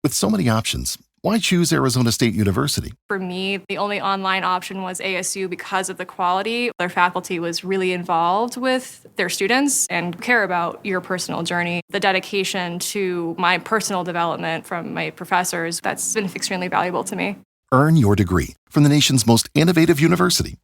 With so many options, why choose Arizona State University? For me, the only online option was ASU because of the quality. Their faculty was really involved with their students and care about your personal journey. The dedication to my personal development from my professors, that's been extremely valuable to me. Earn your degree from the nation's most innovative university.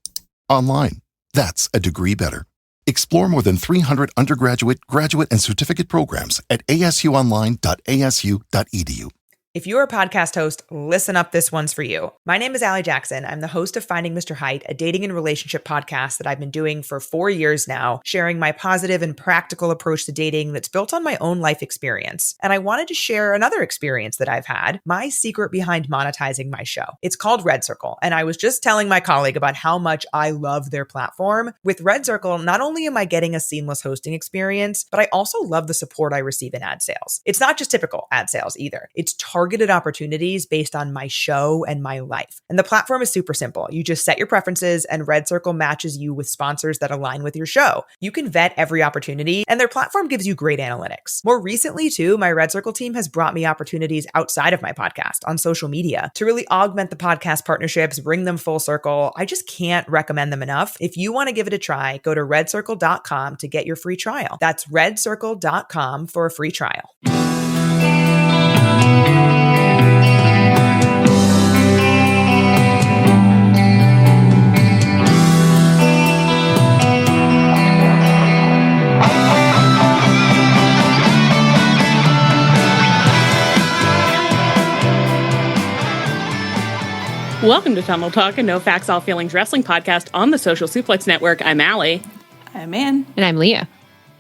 Online. That's a degree better. Explore more than 300 undergraduate, graduate, and certificate programs at asuonline.asu.edu. If you're a podcast host, listen up, this one's for you. My name is Allie Jackson. I'm the host of Finding Mr. Height, a dating and relationship podcast that I've been doing for 4 years now, sharing my positive and practical approach to dating that's built on my own life experience. And I wanted to share another experience that I've had, my secret behind monetizing my show. It's called Red Circle, and I was just telling my colleague about how much I love their platform. With Red Circle, not only am I getting a seamless hosting experience, but I also love the support I receive in ad sales. It's not just typical ad sales either. It's targeted opportunities based on my show and my life. And the platform is super simple. You just set your preferences and Red Circle matches you with sponsors that align with your show. You can vet every opportunity and their platform gives you great analytics. More recently too, my Red Circle team has brought me opportunities outside of my podcast on social media to really augment the podcast partnerships, bring them full circle. I just can't recommend them enough. If you want to give it a try, go to redcircle.com to get your free trial. That's redcircle.com for a free trial. Welcome to Tunnel Talk, a no facts, all feelings wrestling podcast on the Social Suplex Network. I'm Allie. I'm Ann. And I'm Leah.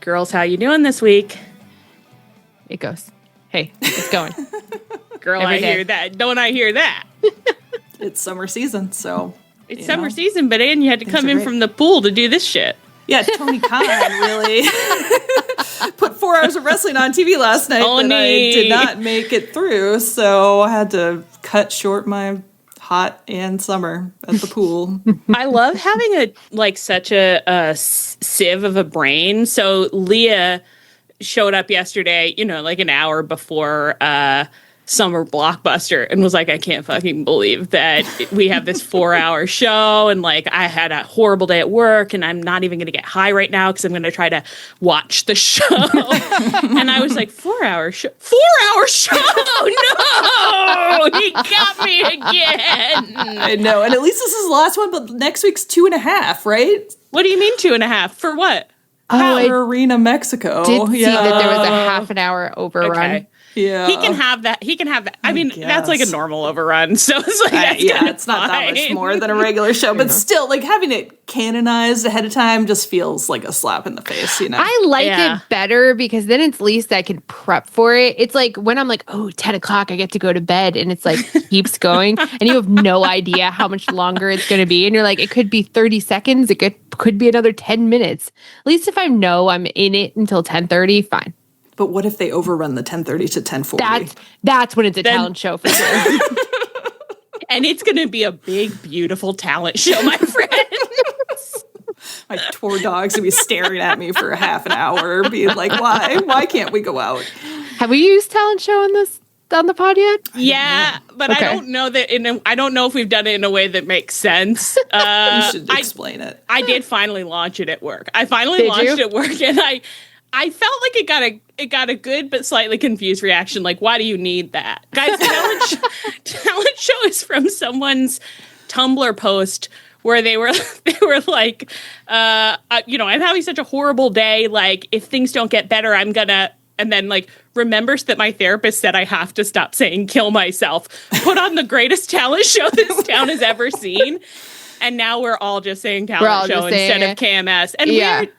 Girls, how you doing this week? It goes. Hey, it's going. Girl, I hear that. Don't I hear that? It's summer season, so... It's summer season, but Ann, you had to come in from the pool to do this shit. Yeah, Tony Khan really put 4 hours of wrestling on TV last night that I did not make it through, so I had to cut short my hot and summer at the pool. I love having such a sieve of a brain. So Leah showed up yesterday, like an hour before summer blockbuster and was like, I can't fucking believe that we have this 4-hour show and I had a horrible day at work and I'm not even going to get high right now because I'm going to try to watch the show. And I was like, 4-hour show? 4-hour show? No! He got me again. I know. And at least this is the last one, but next week's 2.5, right? What do you mean 2.5? For what? Power Arena, Mexico. Did see that there was a half an hour overrun. Okay. Yeah. He can have that. I mean, that's like a normal overrun. So it's like, it's not that much more than a regular show, but still, having it canonized ahead of time just feels like a slap in the face, I like it better because then at least I can prep for it. It's like when I'm like, 10 o'clock, I get to go to bed, and it's keeps going, and you have no idea how much longer it's going to be, and you're like, it could be 30 seconds, it could be another 10 minutes. At least if I know I'm in it until 10:30, fine. But what if they overrun the 10:30 to 10:40? That's when it's a talent show for sure. And it's going to be a big, beautiful talent show, my friends. My poor dog's going to be staring at me for a half an hour, being like, why? Why can't we go out? Have we used talent show on the pod yet? Yeah, but okay. I don't know that. I don't know if we've done it in a way that makes sense. You should explain it. I did finally launch it at work. I finally launched it at work, and I felt like it got a good but slightly confused reaction. Like, why do you need that? Guys, talent show is from someone's Tumblr post where they were like, I'm having such a horrible day. Like, if things don't get better, I'm gonna, and then remembers that my therapist said I have to stop saying kill myself. Put on the greatest talent show this town has ever seen. And now we're all just saying talent show instead of KMS. And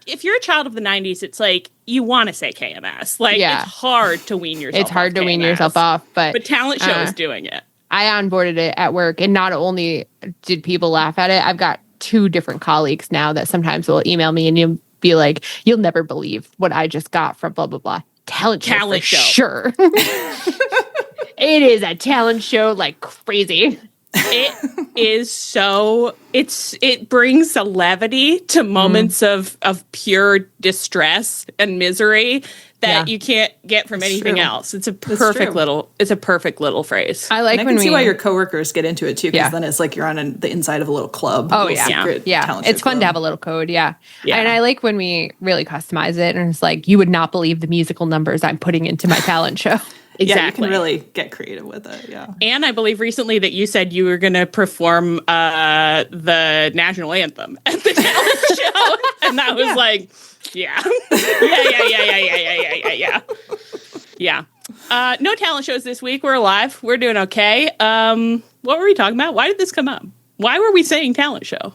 if you're a child of the 90s, it's you want to say KMS. It's hard to wean yourself off. It's hard to wean yourself off. But talent show is doing it. I onboarded it at work. And not only did people laugh at it, I've got 2 different colleagues now that sometimes will email me and you'll be like, you'll never believe what I just got from blah, blah, blah. Talent show. Sure. It is a talent show like crazy. It is so it brings a levity to moments of pure distress and misery that you can't get from anything else. It's a perfect little phrase. I like. And I can see why your coworkers get into it too, because then it's like you're on the inside of a little club. Oh yeah. It's fun to have a little code. Yeah. And I like when we really customize it, and it's like you would not believe the musical numbers I'm putting into my talent show. Exactly. Yeah, you can really get creative with it. Yeah. And I believe recently that you said you were going to perform the national anthem at the talent show, and that was like, yeah. No talent shows this week. We're alive. We're doing okay. What were we talking about? Why did this come up? Why were we saying talent show?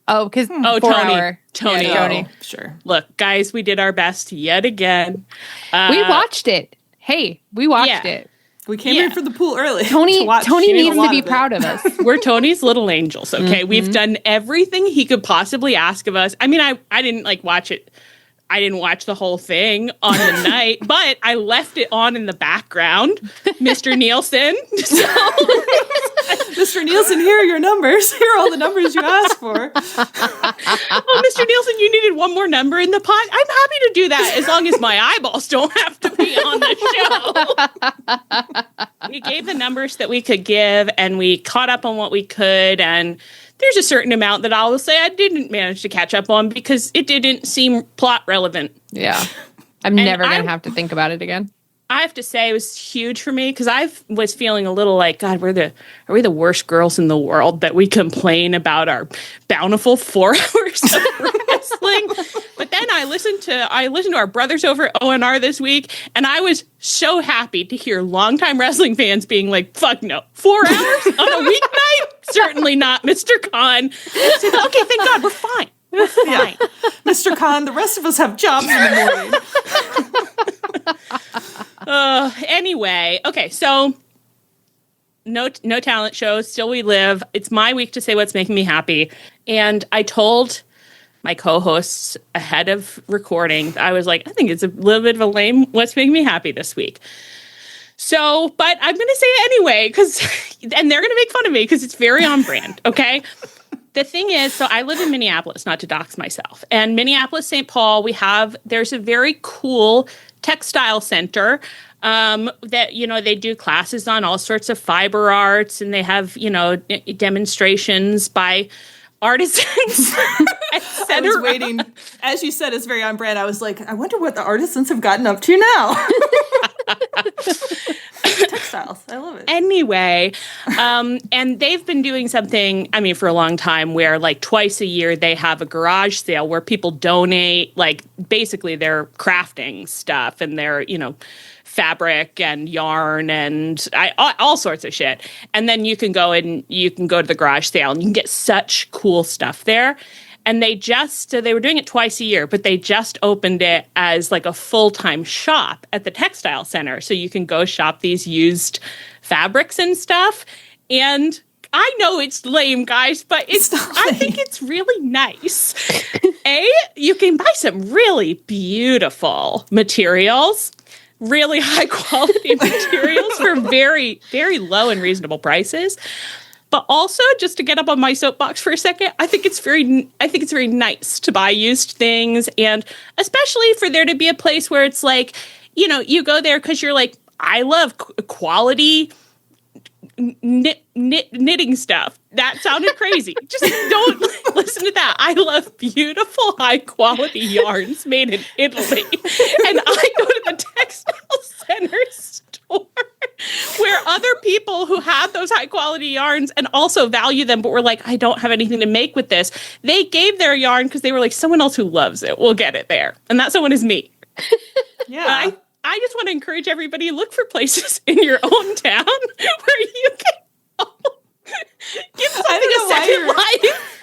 Oh, because Tony. Oh, sure. Look, guys, we did our best yet again. We watched it. Hey, we watched it. We came in for the pool early. Tony needs to be proud of us. We're Tony's little angels, okay? We've done everything he could possibly ask of us. I mean, I didn't watch it. I didn't watch the whole thing on the night, but I left it on in the background. Mr. Nielsen. So, Mr. Nielsen, here are your numbers. Here are all the numbers you asked for. Oh, Mr. Nielsen, you needed one more number in the pot. I'm happy to do that as long as my eyeballs don't have to be on the show. We gave the numbers that we could give, and we caught up on what we could, and there's a certain amount that I will say I didn't manage to catch up on because it didn't seem plot relevant. Yeah. I'm never going to have to think about it again. I have to say it was huge for me because I was feeling a little like, God, are we the worst girls in the world that we complain about our bountiful 4 hours of wrestling? But then I listened to our brothers over at ONR this week, and I was so happy to hear longtime wrestling fans being like, fuck no, 4 hours on a weeknight? Certainly not, Mr. Khan. I said, okay, thank God, we're fine. We're fine. Yeah. Mr. Khan, the rest of us have jobs in the morning. Anyway, okay, so no talent shows, still we live. It's my week to say what's making me happy. And I told my co-hosts ahead of recording, I was like, I think it's a little bit of a lame what's making me happy this week. So, but I'm going to say it anyway, and they're going to make fun of me because it's very on brand, okay? The thing is, so I live in Minneapolis, not to dox myself, and Minneapolis, St. Paul, there's a very cool textile center that, they do classes on all sorts of fiber arts, and they have, demonstrations by artisans. I was waiting. As you said, it's very on brand. I was like, I wonder what the artisans have gotten up to now. Textiles. I love it. Anyway, and they've been doing something, for a long time where like twice a year they have a garage sale where people donate like basically their crafting stuff and their, fabric and yarn and all sorts of shit. And then you can go to the garage sale and you can get such cool stuff there. And they were doing it twice a year, but they just opened it as like a full-time shop at the textile center. So you can go shop these used fabrics and stuff. And I know it's lame, guys, but I think it's really nice. You can buy some really beautiful materials, really high quality materials for very, very low and reasonable prices. But also, just to get up on my soapbox for a second, I think it's very nice to buy used things, and especially for there to be a place where it's like, you go there because you're like, I love quality knitting stuff. That sounded crazy. Just don't listen to that. I love beautiful, high quality yarns made in Italy, and I go to the textile center store where other people who have those high quality yarns and also value them, but were like, I don't have anything to make with this. They gave their yarn because they were like, someone else who loves it will get it there, and that someone is me. Yeah. I just want to encourage everybody to look for places in your own town where you can give something a second life.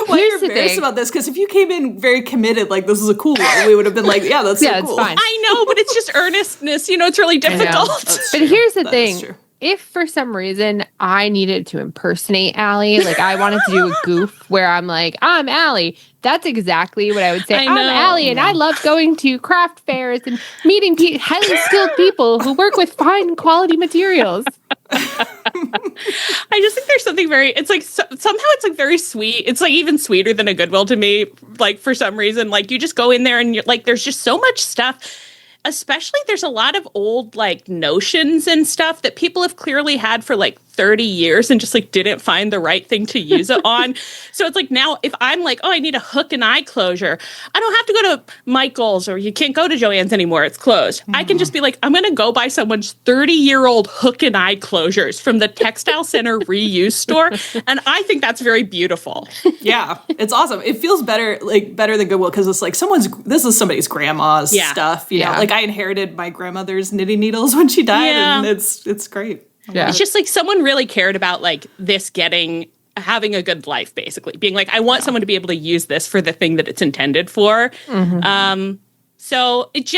Well, you're embarrassed about this because if you came in very committed, like this is a cool one, we would have been like, yeah, that's so cool. It's fine. I know, but it's just earnestness. It's really difficult. But here's the thing. If for some reason I needed to impersonate Allie, like I wanted to do a goof where I'm like, I'm Allie, that's exactly what I would say. I'm Allie, and I love going to craft fairs and meeting highly skilled people who work with fine quality materials. I just think there's something very, it's like somehow it's like very sweet. It's like even sweeter than a Goodwill to me. Like for some reason, like you just go in there and you're like, there's just so much stuff. Especially there's a lot of old like notions and stuff that people have clearly had for like 30 years and just like didn't find the right thing to use it on. So it's like now if I'm like, oh, I need a hook and eye closure, I don't have to go to Michael's or you can't go to Joann's anymore. It's closed. I can just be like, I'm going to go buy someone's 30-year-old hook and eye closures from the Textile Center reuse store. And I think that's very beautiful. Yeah, it's awesome. It feels better than Goodwill because it's like this is somebody's grandma's stuff. You know, like I inherited my grandmother's knitting needles when she died and it's great. Yeah. It's just like someone really cared about like this having a good life, basically being like, I want someone to be able to use this for the thing that it's intended for. Mm-hmm. So it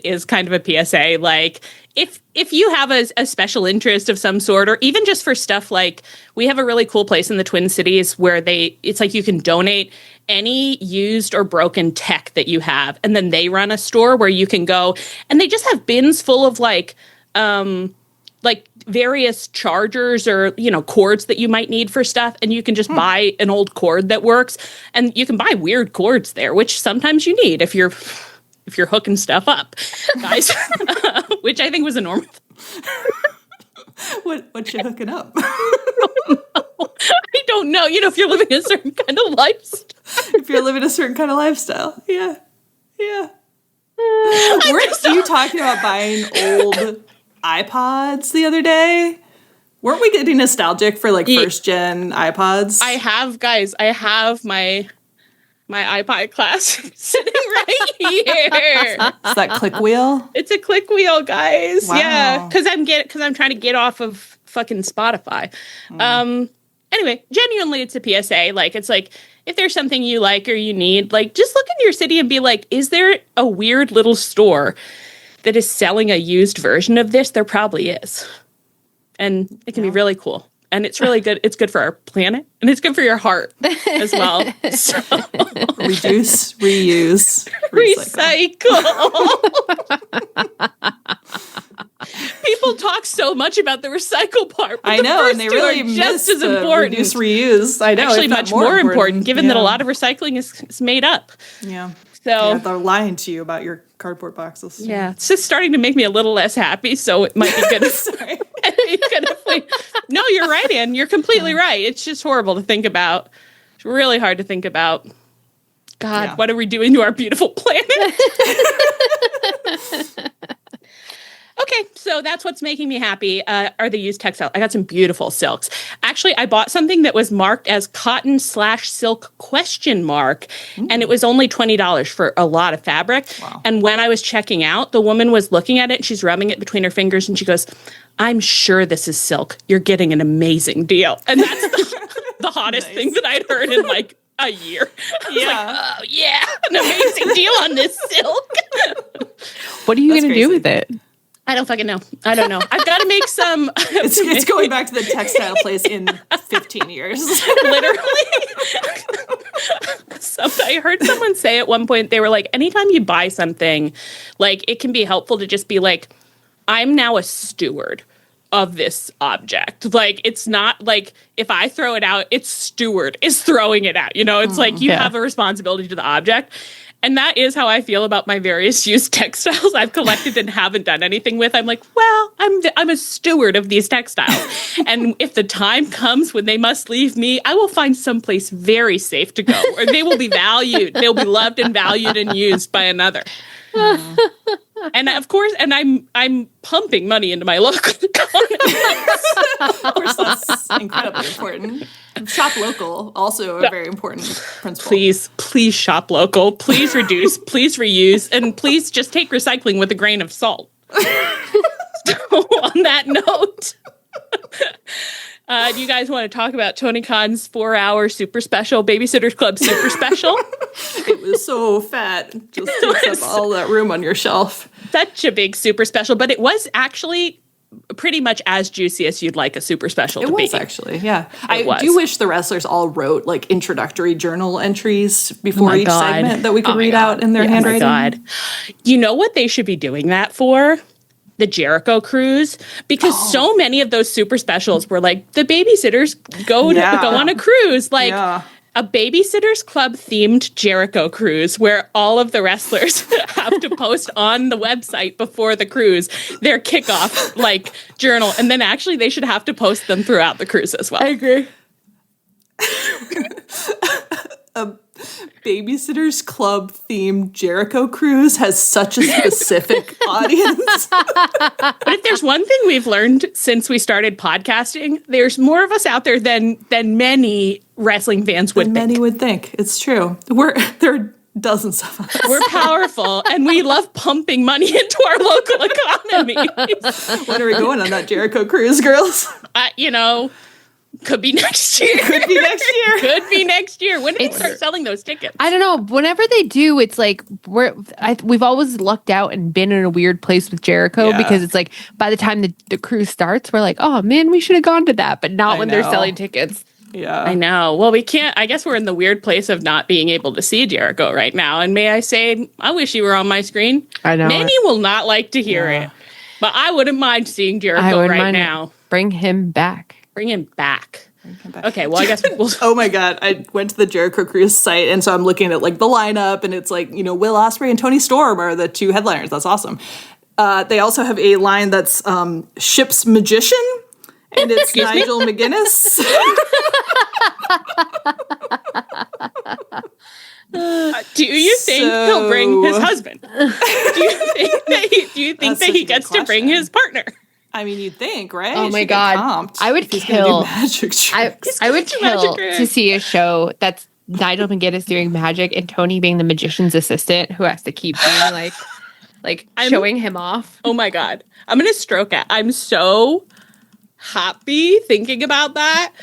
is kind of a PSA. Like if you have a special interest of some sort, or even just for stuff like we have a really cool place in the Twin Cities where it's like you can donate any used or broken tech that you have. And then they run a store where you can go and they just have bins full of like various chargers or, you know, cords that you might need for stuff. And you can just buy an old cord that works. And you can buy weird cords there, which sometimes you need if you're hooking stuff up, guys, which I think was a normal thing. What you hooking up? I don't know. You know, if you're living a certain kind of lifestyle. Yeah. Yeah. Weren't you talking about buying old iPods the other day? Weren't we getting nostalgic for like first gen iPods? I have my iPod class sitting right here. Is that click wheel? It's a click wheel, guys. Wow. Yeah, because I'm trying to get off of fucking Spotify. Anyway, genuinely, it's a PSA. Like, it's like, if there's something you like or you need, like, just look in your city and be like, is there a weird little store that is selling a used version of this? There probably is. And it can be really cool. And it's really good. It's good for our planet. And it's good for your heart as well. So. Reduce, reuse, recycle. People talk so much about the recycle part. But I know, and they really just as important. Reduce, reuse. I know, actually, much more important given that a lot of recycling is made up. Yeah. So they're lying to you about your cardboard boxes. Yeah, it's just starting to make me a little less happy. So it might be good. Sorry. No, you're right, Ann. You're completely right. It's just horrible to think about. It's really hard to think about. God, what are we doing to our beautiful planet? Okay, so that's what's making me happy, are the used textiles. I got some beautiful silks. Actually, I bought something that was marked as cotton/silk ? And it was only $20 for a lot of fabric. Wow. And when I was checking out, the woman was looking at it, and she's rubbing it between her fingers, and she goes, I'm sure this is silk. You're getting an amazing deal. And that's the hottest thing that I'd heard in like a year. I was like, oh, yeah, an amazing deal on this silk. What are you going to do with it? I don't fucking know. I don't know. I've got to make some. It's going back to the textile place in 15 years. Literally. I heard someone say at one point, they were like, anytime you buy something, like it can be helpful to just be like, I'm now a steward of this object. Like, it's not like if I throw it out, its steward is throwing it out. You know, it's like you have a responsibility to the object. And that is how I feel about my various used textiles I've collected and haven't done anything with. I'm like, well, I'm a steward of these textiles. And if the time comes when they must leave me, I will find someplace very safe to go, or they will be valued. They'll be loved and valued and used by another. And of course, and I'm pumping money into my local economy. Of course, that's incredibly important. Shop local, also a very important principle. Please shop local. Please reduce. Please reuse, and please just take recycling with a grain of salt. So, on that note, do you guys want to talk about Tony Khan's 4-hour super special, Babysitters Club super special? It was so fat. Just takes up all that room on your shelf. Such a big super special, but it was actually pretty much as juicy as you'd like a super special to be. It was actually, yeah. I do wish the wrestlers all wrote like introductory journal entries before each segment that we could read out in their handwriting. Oh my God. You know what they should be doing that for? the Jericho Cruise, because so many of those super specials were like the babysitters go on a cruise, like a Babysitters Club themed Jericho Cruise, where all of the wrestlers have to post on the website before the cruise their kickoff like journal, and then actually they should have to post them throughout the cruise as well. I agree. A Babysitters Club themed Jericho Cruise has such a specific audience. But if there's one thing we've learned since we started podcasting, there's more of us out there than many wrestling fans would think. Many would think. It's true. There are dozens of us. We're powerful, and we love pumping money into our local economy. When are we going on that Jericho Cruise, girls? Could be next year. Could be next year. Could be next year. When do they start selling those tickets? I don't know. Whenever they do, it's like we've always lucked out and been in a weird place with Jericho because it's like by the time the cruise starts, we're like, oh man, we should have gone to that, but not when they're selling tickets. Yeah, I know. Well, we can't. I guess we're in the weird place of not being able to see Jericho right now. And may I say, I wish you were on my screen. I know. Many will not like to hear it, but I wouldn't mind seeing Jericho right now. Bring him back. Bring him back. Okay, well, I guess we'll... Oh my God, I went to the Jericho Cruise site, and so I'm looking at like the lineup, and it's like, Will Ospreay and Tony Storm are the two headliners. That's awesome. They also have a line that's Ship's Magician, and it's Nigel McGuinness. Do you think he'll bring his husband? Do you think that he gets to bring his partner? I mean, you'd think, right? Oh my God. I would kill. I would kill to see a show that's Nigel McGuinness doing magic and Tony being the magician's assistant who has to keep doing like showing him off. Oh my God. I'm going to stroke it. I'm so happy thinking about that.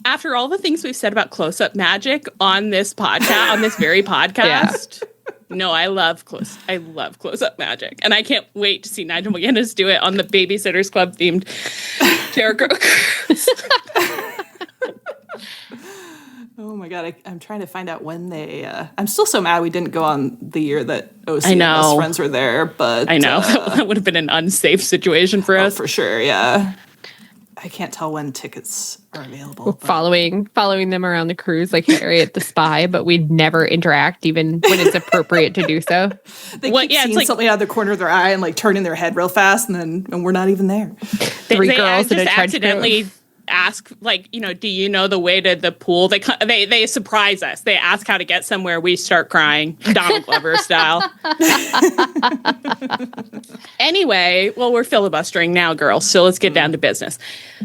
After all the things we've said about close-up magic on this podcast, on this very podcast. Yeah. No, I love close-up magic. And I can't wait to see Nigel McGuinness do it on the Babysitters Club themed Jericho Cruise. Oh my God, I'm trying to find out when they... I'm still so mad we didn't go on the year that OC and Best Friends were there, but... I know. That would have been an unsafe situation for us. For sure, yeah. I can't tell when tickets are available. Following them around the cruise like Harriet the Spy, but we'd never interact even when it's appropriate to do so. They keep seeing something out of the corner of their eye and like turning their head real fast, and we're not even there. Three girls in a trench accidentally ask, like, do you know the way to the pool? They surprise us. They ask how to get somewhere. We start crying, Donald Glover style. Anyway, well, we're filibustering now, girls, so let's get down to business.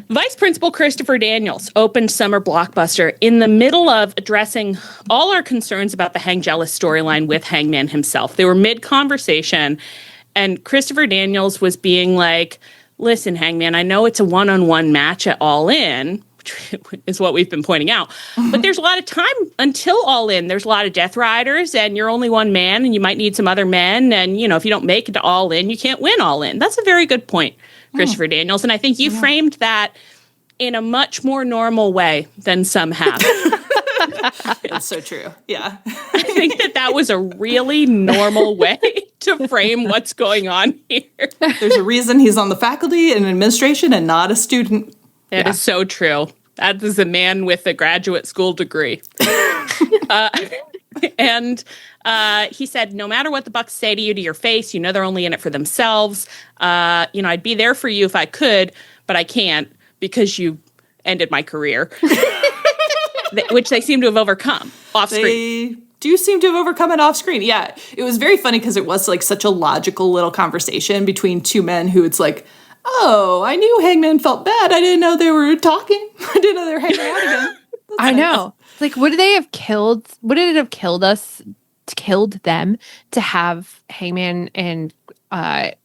Vice Principal Christopher Daniels opened Summer Blockbuster in the middle of addressing all our concerns about the Hang Jealous storyline with Hangman himself. They were mid-conversation, and Christopher Daniels was being like, listen, Hangman, I know it's a one-on-one match at All In, which is what we've been pointing out, but there's a lot of time until All In. There's a lot of Death Riders, and you're only one man, and you might need some other men, and, if you don't make it to All In, you can't win All In. That's a very good point, Christopher Daniels, and I think you framed that in a much more normal way than some have. It's so true. Yeah. I think that was a really normal way to frame what's going on here. There's a reason he's on the faculty and administration and not a student. That is so true. That is a man with a graduate school degree. And he said, no matter what the Bucks say to you to your face, they're only in it for themselves. I'd be there for you if I could, but I can't because you ended my career. Which they seem to have overcome off screen. They do seem to have overcome it off screen. Yeah. It was very funny because it was like such a logical little conversation between two men who it's like, oh, I knew Hangman felt bad. I didn't know they were talking. I didn't know they were hanging out again. I know. Like, would it have killed them to have Hangman and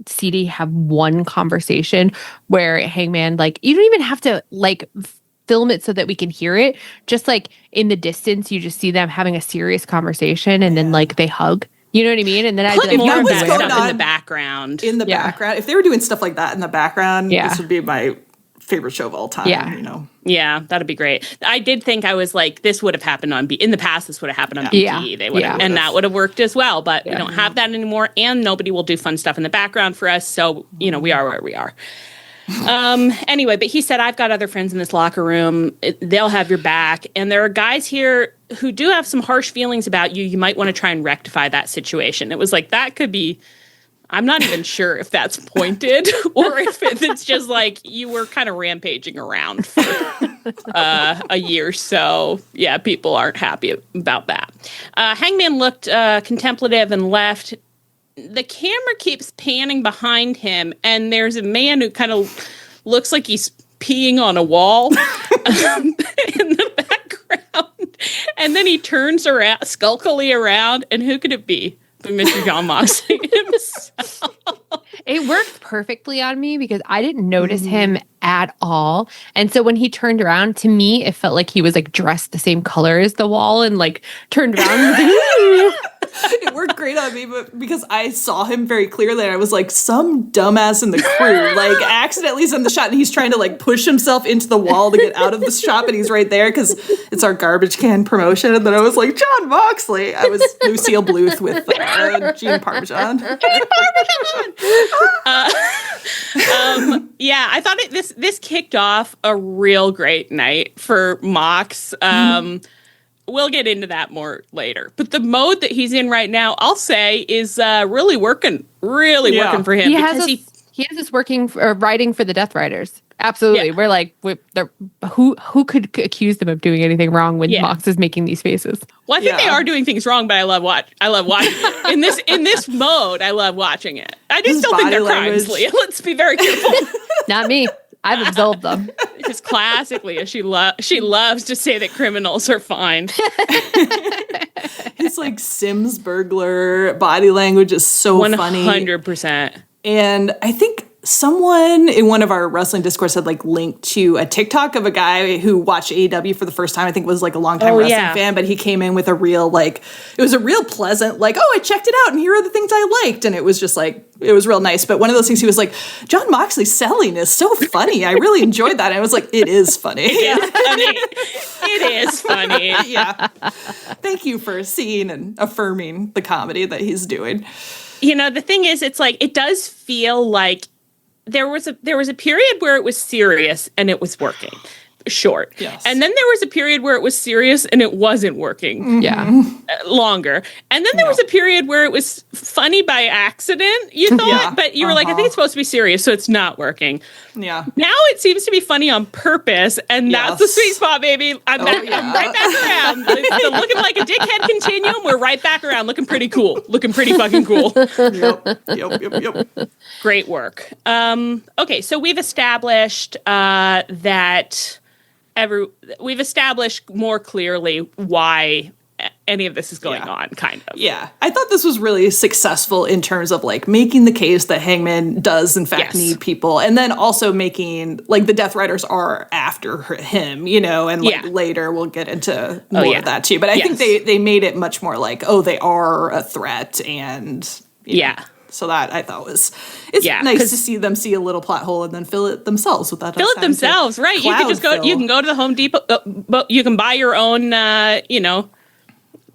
CD have one conversation where Hangman, like, you don't even have to, like, film it so that we can hear it. Just like in the distance, you just see them having a serious conversation and then like they hug. You know what I mean? And then I'd be like, more of that stuff in the background. In the background. If they were doing stuff like that in the background, this would be my favorite show of all time. Yeah. Yeah, that'd be great. I did think I was like, this would have happened on in the past. This would have happened on BTE. They would have, and that would have worked as well. But we don't have that anymore, and nobody will do fun stuff in the background for us. So we are where we are. Anyway, but he said, I've got other friends in this locker room. They'll have your back. And there are guys here who do have some harsh feelings about you. You might want to try and rectify that situation. It was like, that could be, I'm not even sure if that's pointed or if it's just like you were kind of rampaging around for a year. So, yeah, people aren't happy about that. Hangman looked contemplative and left. The camera keeps panning behind him, and there's a man who kind of looks like he's peeing on a wall in the background. And then he turns around, skulkily around, and who could it be? But Mr. Jon Moxley himself. It worked perfectly on me because I didn't notice him at all. And so when he turned around, to me, it felt like he was like dressed the same color as the wall and like turned around and was like, It worked great on me, but because I saw him very clearly, and I was like, some dumbass in the crew, like, accidentally is in the shot, and he's trying to, like, push himself into the wall to get out of the shot, and he's right there, because it's our garbage can promotion, and then I was like, Jon Moxley! I was Lucille Bluth with Gene Parmesan. Yeah, I thought this kicked off a real great night for Mox. We'll get into that more later. But the mode that he's in right now, I'll say, is really working working for him. he has us working for, writing for the Death Riders. Absolutely. We're like, who could accuse them of doing anything wrong when Mox is making these faces? Well, I think they are doing things wrong, but I love watching it. In this mode, I love watching it. I do still think they're crimes, Leah. Let's be very careful. Not me. I've absolved them. Because classically, she loves to say that criminals are fine. His like Sims burglar body language is so funny. 100%. And I think someone in one of our wrestling discourse had like linked to a TikTok of a guy who watched AEW for the first time. I think was like a long time wrestling fan, but he came in with a real like, it was a real pleasant like, oh, I checked it out and here are the things I liked. And it was just like, it was real nice. But one of those things he was like, Jon Moxley's selling is so funny. I really enjoyed that. And I was like, it is funny. It is funny. Yeah. Thank you for seeing and affirming the comedy that he's doing. You know, the thing is, it's like, it does feel like there was a period where it was serious and it was working. Short. Yes. And then there was a period where it was serious and it wasn't working. Yeah. Longer. And then there was a period where it was funny by accident, you thought, but you were like, I think it's supposed to be serious, so it's not working. Yeah. Now it seems to be funny on purpose, and that's the sweet spot, baby. I'm right back around. It's the looking like a dickhead continuum. We're right back around, looking pretty cool. Looking pretty fucking cool. Yep. Great work. Okay, so we've established that we've established more clearly why any of this is going on, kind of. Yeah. I thought this was really successful in terms of like making the case that Hangman does in fact need people, and then also making like the Death Riders are after him, you know, and like later we'll get into more of that too. But I think they made it much more like, oh, they are a threat, and you know, so that I thought it's nice to see them see a little plot hole and then fill it themselves with that. Fill it themselves, right? You can just go. You can go to the Home Depot, but you can buy your own.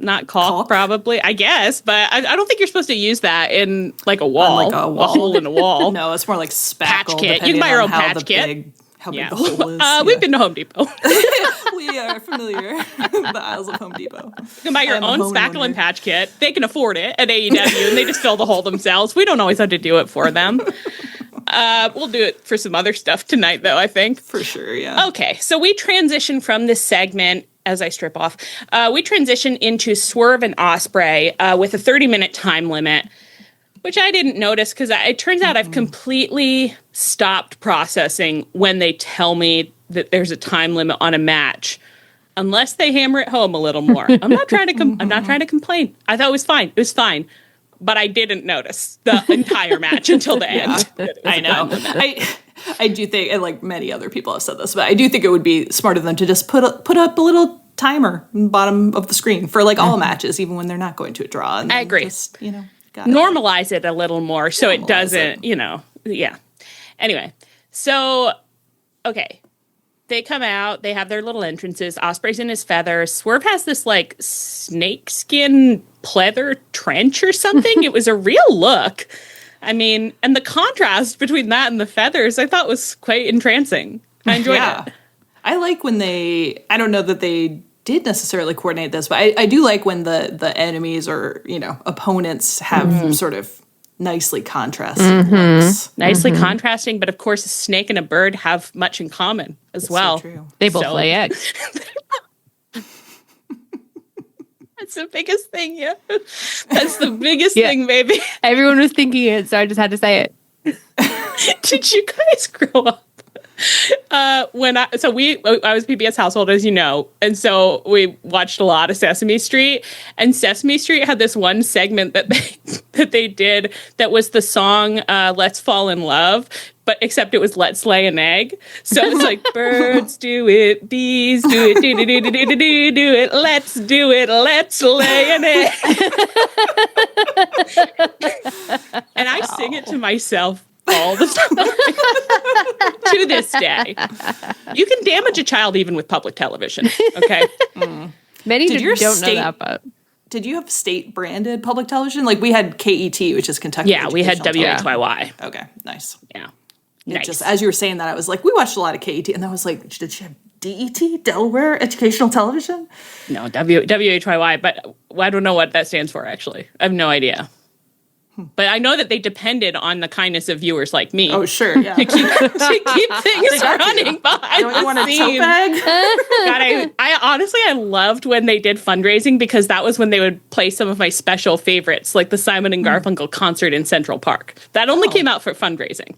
Not caulk, probably, I guess, but I don't think you're supposed to use that in like a wall, a hole in a wall. No, it's more like spackle. Patch kit. You can buy your own patch kit. How big the hole is. We've been to Home Depot. We are familiar with the aisles of Home Depot. You can buy your own spackle and patch kit. They can afford it at AEW, and they just fill the hole themselves. We don't always have to do it for them. We'll do it for some other stuff tonight, though, I think. For sure, yeah. Okay, so we transition from this segment, as I strip off, we transition into Swerve and Ospreay with a 30-minute time limit, which I didn't notice because it turns out I've completely stopped processing when they tell me that there's a time limit on a match, unless they hammer it home a little more. I'm not trying to complain. I thought it was fine. It was fine. But I didn't notice the entire match until the end. I know. I do think, and like many other people have said this, but I do think it would be smarter than to just put up a little timer in the bottom of the screen for like all matches, even when they're not going to a draw. And I agree. Just, normalize it a little more so it doesn't, Anyway, so okay. They come out, they have their little entrances. Osprey's in his feathers. Swerve has this like snakeskin pleather trench or something. It was a real look. I mean, and the contrast between that and the feathers, I thought was quite entrancing. I enjoyed it. I like when I don't know that they did necessarily coordinate this, but I do like when the enemies or, opponents have sort of nicely contrasted looks. Nicely contrasting, but of course a snake and a bird have much in common as well. So true. They both lay eggs. That's the biggest thing, yeah. That's the biggest thing, baby. Everyone was thinking it, so I just had to say it. Did you guys grow up? I was PBS household, as you know, and so we watched a lot of Sesame Street. And Sesame Street had this one segment that they did that was the song "Let's Fall in Love," but except it was "Let's Lay an Egg." So it's like birds do it, bees do it, do it, let's do it, let's lay an egg. And I sing it to myself all the time to this day. You can damage a child even with public television. Okay. Many don't know that, but did you have state branded public television? Like we had KET, which is Kentucky. Yeah, we had WHYY. Okay, nice. Yeah. Nice. Just as you were saying that, I was like, we watched a lot of KET, and I was like, did she have DET, Delaware Educational Television? No, WHYY, but I don't know what that stands for, actually. I have no idea. But I know that they depended on the kindness of viewers like me. Oh, sure, yeah. to keep things running behind Don't you want the a tote scenes. bag? God, I honestly, I loved when they did fundraising because that was when they would play some of my special favorites, like the Simon and Garfunkel concert in Central Park. That only came out for fundraising.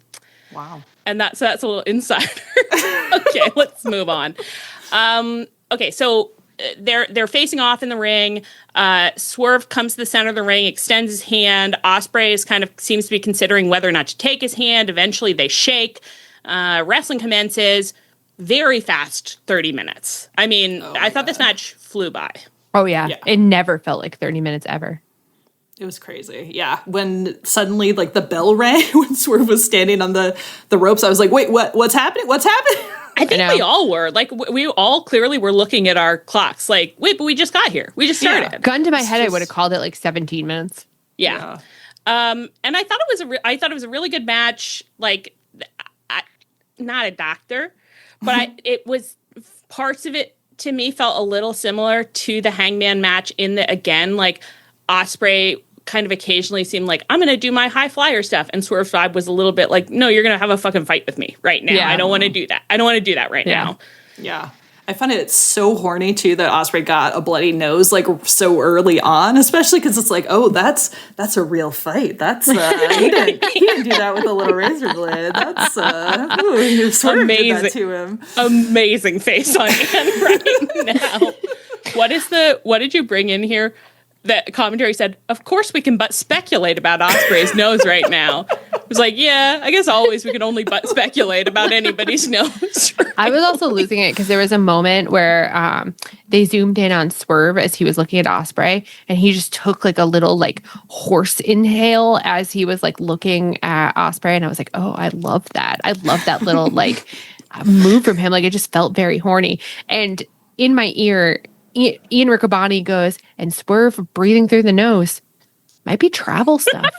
Wow. And so that's a little insider. Okay, let's move on. Okay, so they're facing off in the ring. Swerve comes to the center of the ring, extends his hand. Osprey seems to be considering whether or not to take his hand. Eventually, they shake. Wrestling commences. Very fast 30 minutes. I mean, I thought this match flew by. Oh, yeah. It never felt like 30 minutes ever. It was crazy. Yeah. When suddenly, like, the bell rang when Swerve was standing on the ropes, I was like, wait, what's happening? What's happening? I think we all were. Like, we all clearly were looking at our clocks. Like, wait, but we just got here. We just started. Yeah. Gun to my head, I would have called it like 17 minutes. Yeah. And I thought it was a really good match. Like, not a doctor, but it was parts of it to me felt a little similar to the Hangman match in that, again, like, Osprey kind of occasionally seemed like, I'm going to do my high flyer stuff. And Swerve's vibe was a little bit like, no, you're going to have a fucking fight with me right now. Yeah. I don't want to do that. I don't want to do that right now. Yeah. I find it so horny, too, that Osprey got a bloody nose, like, so early on, especially because it's like, oh, that's a real fight. That's, he didn't do that with a little razor blade. That's, Swerve did that to him. Amazing face on Ann right now. What did you bring in here? That commentary said, of course we can but speculate about Osprey's nose right now. It was like, yeah, I guess always we can only but speculate about anybody's nose. Right? I was also losing it because there was a moment where they zoomed in on Swerve as he was looking at Osprey, and he just took like a little like horse inhale as he was like looking at Osprey, and I was like, oh, I love that. I love that little like move from him. Like it just felt very horny. And in my ear, Ian Riccoboni goes, and Swerve breathing through the nose might be travel stuff.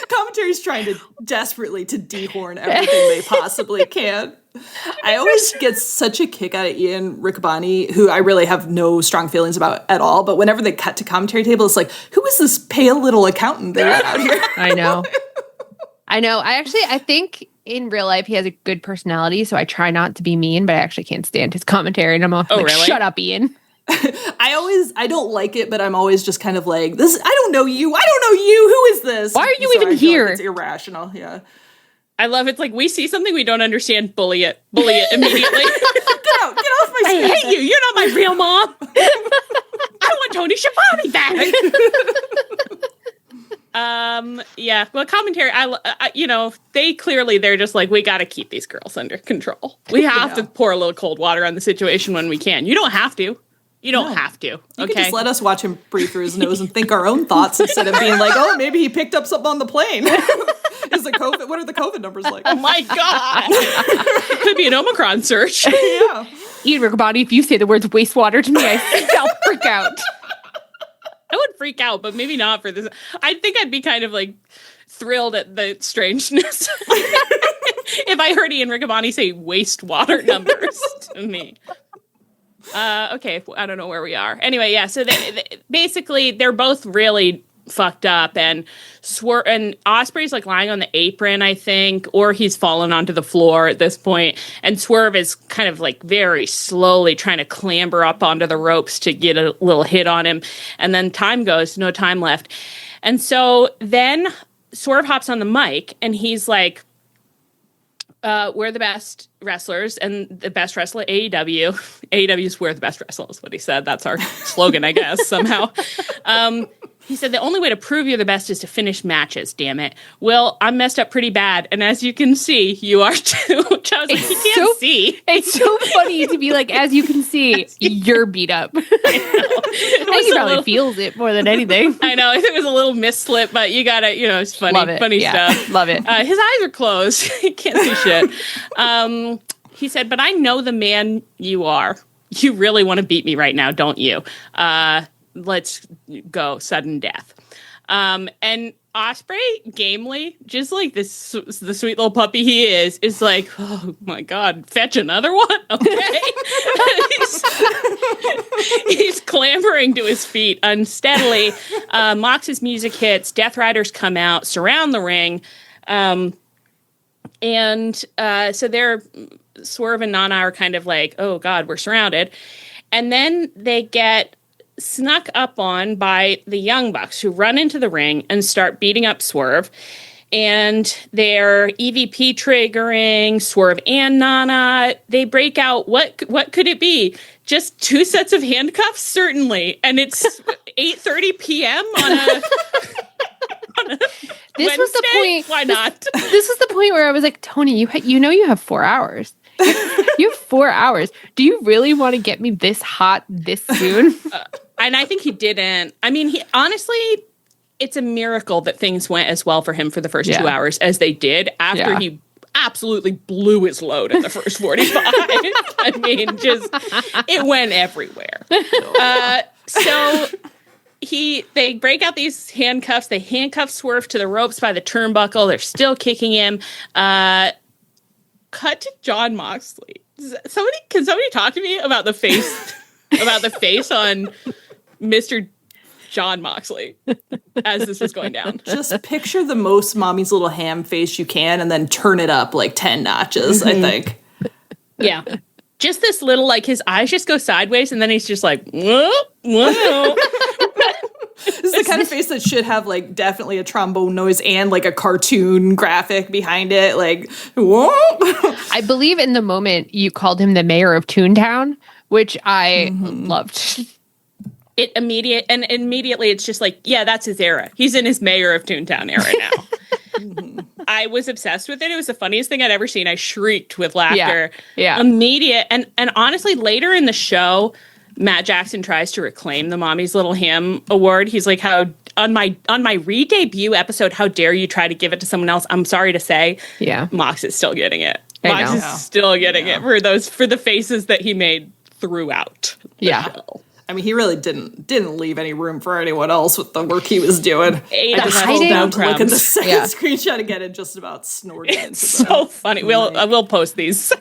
Commentary's trying to desperately to dehorn everything they possibly can. I always get such a kick out of Ian Riccoboni, who I really have no strong feelings about at all. But whenever they cut to commentary table, it's like, who is this pale little accountant they got out here? I know. I think in real life, he has a good personality, so I try not to be mean, but I actually can't stand his commentary, and I'm like, really? Shut up, Ian. I don't like it, but I'm always just kind of like, this. I don't know you. Who is this? Why are you even here? Like it's irrational. Yeah. I love it's like we see something we don't understand, bully it immediately. Get off my screen. I hate you. You're not my real mom. I want Tony Schiavone back. Yeah, well, commentary, they're just like, we got to keep these girls under control. We have to pour a little cold water on the situation when we can. You don't have to. You can just let us watch him breathe through his nose and think our own thoughts instead of being like, oh, maybe he picked up something on the plane. Is the COVID? What are the COVID numbers like? Oh my God. Could be an Omicron surge. Yeah. Ian Riccaboni, if you say the words wastewater to me, I'll freak out. I would freak out, but maybe not for this. I think I'd be kind of like thrilled at the strangeness if I heard Ian Riccaboni say wastewater numbers to me. Okay, I don't know where we are. Anyway, yeah, so basically they're both really fucked up, and Osprey's like lying on the apron, I think, or he's fallen onto the floor at this point, and Swerve is kind of like very slowly trying to clamber up onto the ropes to get a little hit on him, and then time goes, no time left. And so then Swerve hops on the mic, and he's like, we're the best wrestlers and the best wrestler AEW. AEW's we're the best wrestlers, what he said. That's our slogan, I guess, somehow. He said, the only way to prove you're the best is to finish matches, damn it. Well, I'm messed up pretty bad, and as you can see, you are too. Which I was like, you can't see. It's so funny to be like, as you can see, you're beat up. I think he probably feels it more than anything. I know. It was a little mislip, but you gotta, it's funny. Funny stuff. Love it. His eyes are closed. He can't see shit. He said, but I know the man you are. You really want to beat me right now, don't you? Let's go sudden death. And Osprey, gamely, just like the sweet little puppy he is like, oh my God, fetch another one? Okay. he's clambering to his feet unsteadily. Mox's music hits, Death Riders come out, surround the ring. So they're, Swerve and Nana are kind of like, oh God, we're surrounded. And then they get snuck up on by the Young Bucks, who run into the ring and start beating up Swerve. And they're EVP triggering Swerve and Nana. They break out. What could it be? Just 2 sets of handcuffs? Certainly. And it's 8:30 p.m. on a This Wednesday? was the point. Why not? This was the point where I was like, Tony, you have 4 hours. You have 4 hours. Do you really want to get me this hot this soon? And I think he didn't. I mean, honestly, it's a miracle that things went as well for him for the first 2 hours as they did after he absolutely blew his load in the first 45. I mean, it went everywhere. So they break out these handcuffs. They handcuff Swerve to the ropes by the turnbuckle. They're still kicking him. Cut to Jon Moxley. Can somebody talk to me about the face on Mr. Jon Moxley as this was going down? Just picture the most Mommy's Little Ham face you can and then turn it up like 10 notches, I think. Yeah. Just this little, like, his eyes just go sideways and then he's just like, whoa, whoa. This is the kind of face that should have, like, definitely a trombone noise and, like, a cartoon graphic behind it. Like, whoa. I believe in the moment you called him the mayor of Toontown, which I loved. Immediately it's just like, yeah, that's his era. He's in his Mayor of Toontown era now. I was obsessed with it. It was the funniest thing I'd ever seen. I shrieked with laughter. Yeah. Immediate. And honestly, later in the show, Matt Jackson tries to reclaim the Mommy's Little Ham award. He's like, how on my re-debut episode, how dare you try to give it to someone else? I'm sorry to say, Mox is still getting it. Mox is still getting it for the faces that he made throughout the show. I mean, he really didn't leave any room for anyone else with the work he was doing. I just scrolled down to look at the second screenshot again and just about snorted. It's so funny. We'll post these.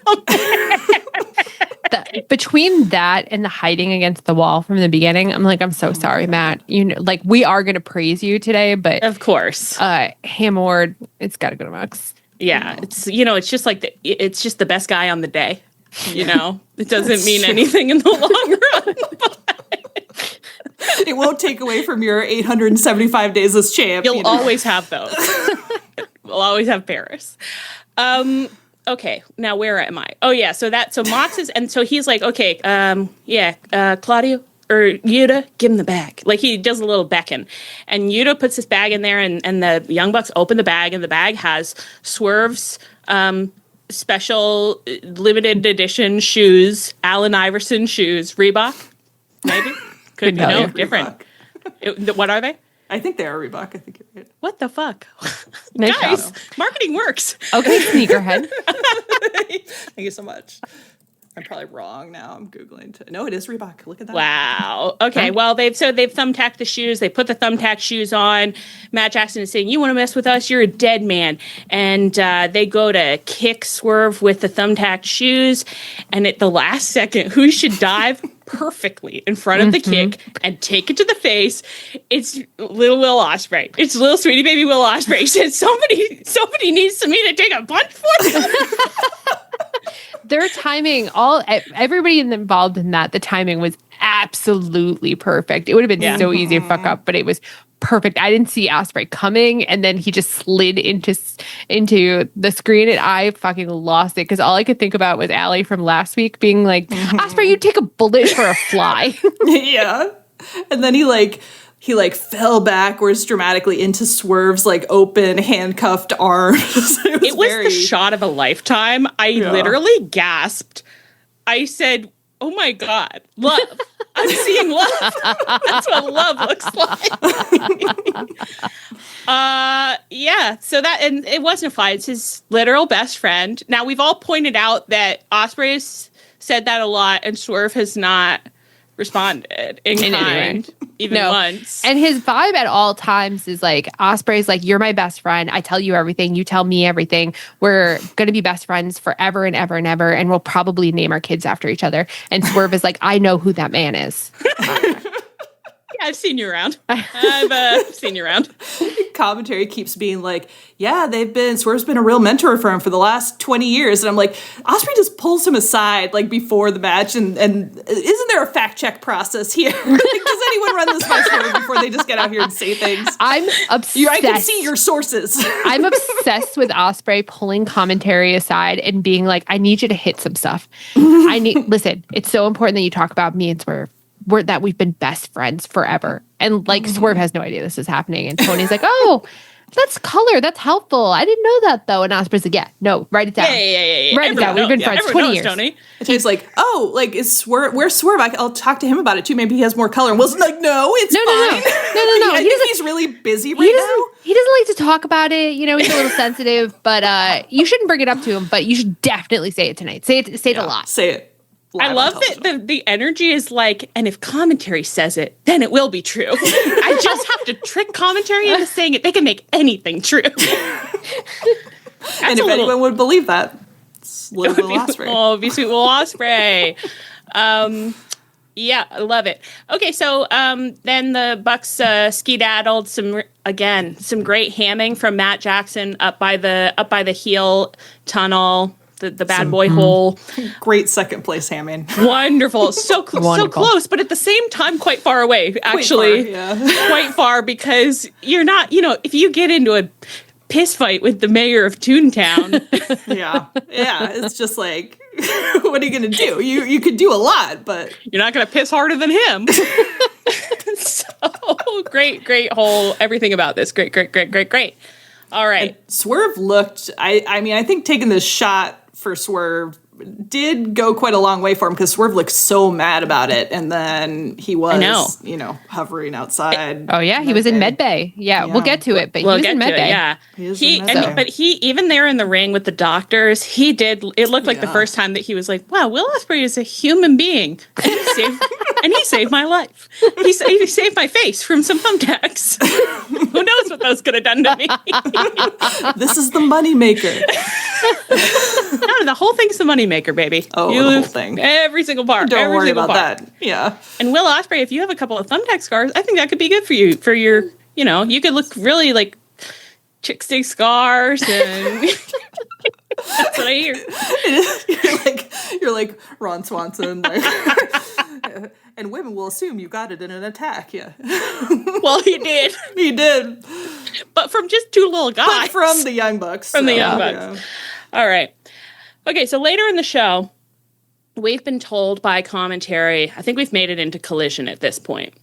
Between that and the hiding against the wall from the beginning, I'm like, I'm so sorry, Matt. Like, we are going to praise you today, but of course, Ham Award, it's got to go to Mox. Yeah, it's it's just like it's just the best guy on the day. It doesn't mean anything in the long run. It won't take away from your 875 days as champ. You'll always have those. We'll always have Paris. Okay, now where am I? Oh yeah, so Mox is, and so he's like, okay, Claudio or Yuta, give him the bag. Like, he does a little beckon, and Yuta puts his bag in there, and the Young Bucks open the bag, and the bag has Swerve's special limited edition shoes, Allen Iverson shoes, Reebok, maybe. Could be different. What are they? I think they are Reebok. I think you're right. What the fuck? Nice Guys, job. marketing works. Okay, sneakerhead. Thank you so much. I'm probably wrong now. I'm Googling. No, it is Reebok. Look at that. Wow. Okay. Well, they've thumbtacked the shoes. They put the thumbtack shoes on. Matt Jackson is saying, "You want to mess with us? You're a dead man." And they go to kick Swerve with the thumbtacked shoes. And at the last second, who should dive perfectly in front of the kick and take it to the face? It's little Will Ospreay. It's little sweetie baby Will Ospreay. He said, somebody needs me to take a punch for them. Their timing, everybody involved in that, the timing was absolutely perfect. It would have been so easy to fuck up, but it was perfect. I didn't see Ospreay coming, and then he just slid into the screen, and I fucking lost it because all I could think about was Allie from last week being like, Ospreay, you take a bullet for a fly. Yeah. And then he fell backwards dramatically into Swerve's open handcuffed arms. It was the shot of a lifetime. I literally gasped. I said, "Oh my God, love. I'm seeing love." That's what love looks like. Yeah. So and it wasn't a fight. It's his literal best friend. Now, we've all pointed out that Ospreay's said that a lot and Swerve has not responded in kind, even once. And his vibe at all times is like, Ospreay's like, "You're my best friend. I tell you everything. You tell me everything. We're going to be best friends forever and ever and ever. And we'll probably name our kids after each other." And Swerve is like, "I know who that man is." Yeah, I've seen you around. I've seen you around. Commentary keeps being like, "Yeah, Swerve's been a real mentor for him for the last 20 years. And I'm like, Ospreay just pulls him aside before the match, and isn't there a fact check process here? Does anyone run this by Swerve before they just get out here and say things? I'm obsessed. I can see your sources. I'm obsessed with Ospreay pulling commentary aside and being like, "I need you to hit some stuff. Listen, it's so important that you talk about me and Swerve. That we've been best friends forever." And Swerve has no idea this is happening. And Tony's like, "Oh, that's color. That's helpful. I didn't know that though." And Ospreay's like, "Yeah, no, write it down. Yeah. Write it down. We've been friends 20 years. Tony." And he's like, "Oh, is Swerve? Where's Swerve? I'll talk to him about it too. Maybe he has more color." And Will's like, "No, it's fine." No. I think he's really busy right now. He doesn't like to talk about it. He's a little sensitive, but you shouldn't bring it up to him. But you should definitely say it tonight. Say it a lot. Say it. I love that the energy is like, and if commentary says it, then it will be true. I just have to trick commentary into saying it. They can make anything true. And if anyone would believe that, it's Little Will Ospreay. Oh, be sweet Will Ospreay. Yeah, I love it. Okay, so then the Bucks skedaddled some great hamming from Matt Jackson up by the heel tunnel. The bad boy hole. Great second place hamming. Wonderful. So close, but at the same time quite far away, actually. Quite far, because you're not, if you get into a piss fight with the mayor of Toontown. Yeah, it's just like, what are you going to do? You could do a lot, but... You're not going to piss harder than him. So, great hole. Everything about this. Great. All right. And Swerve looked, I think taking this shot for Swerve did go quite a long way for him, because Swerve looked so mad about it, and then he was, hovering outside. Oh yeah, he was in Medbay. Yeah, we'll get to it, but he was in Medbay. Yeah, but he even there in the ring with the doctors, it looked like the first time that he was like, "Wow, Will Ospreay is a human being, and he saved my life. He saved my face from some thumbtacks. Who knows what those could have done to me?" This is the moneymaker. No, the whole thing's the moneymaker, baby. Oh, the whole thing. Every single part. Don't worry about that. Yeah. And Will Ospreay, if you have a couple of thumbtack scars, I think that could be good for you. For your, you could look really like chick stick scars, and that's what I hear. You're like Ron Swanson. And women will assume you got it in an attack. Yeah. Well, he did. He did. But from just two little guys. But from the Young Bucks. From the Young Bucks. Yeah. All right. Okay, so later in the show, we've been told by commentary, I think we've made it into Collision at this point.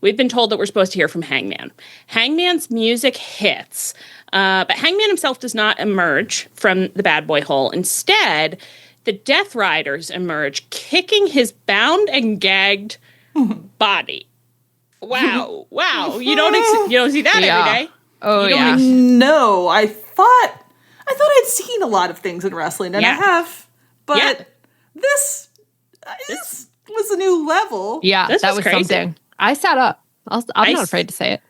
We've been told that we're supposed to hear from Hangman. Hangman's music hits, but Hangman himself does not emerge from the bad boy hole. Instead, the Death Riders emerge, kicking his bound and gagged body. Wow. You don't see that every day. Oh, yeah. No, I thought I'd seen a lot of things in wrestling, and I have, but this was a new level. Yeah, This that was was crazy. something. I sat up. I'm not afraid to say it.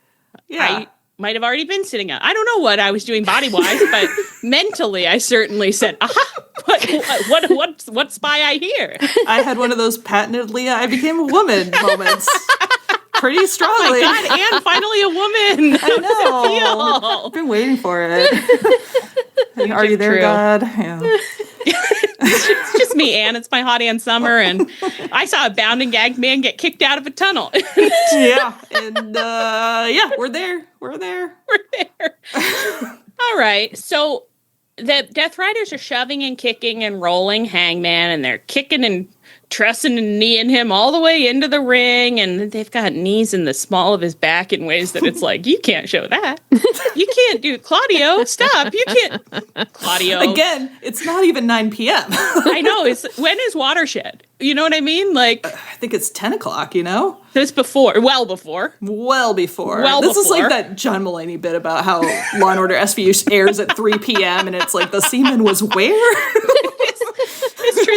Yeah. I might have already been sitting up. I don't know what I was doing body-wise, but mentally I certainly said, aha, what spy I hear? I had one of those patentedly I became a woman moments. Pretty strongly. Oh my God, and finally a woman. I know. I've been waiting for it. Are you there, True. God? Yeah. It's just me, Anne. It's my hot Ann Summer, and I saw a bound and gagged man get kicked out of a tunnel. Yeah. And we're there. We're there. All right. So the Death Riders are shoving and kicking and rolling Hangman, and they're kicking and trussing and kneeing him all the way into the ring, and they've got knees in the small of his back in ways that it's like, you can't show that. You can't do Claudio. Stop. You can't. Claudio. Again, it's not even 9 p.m. I know. When is Watershed? You know what I mean? Like, I think it's 10 o'clock, you know? it's before. Well before. This is like that John Mulaney bit about how Law & Order SVU airs at 3 p.m. and it's like the semen was where? It's true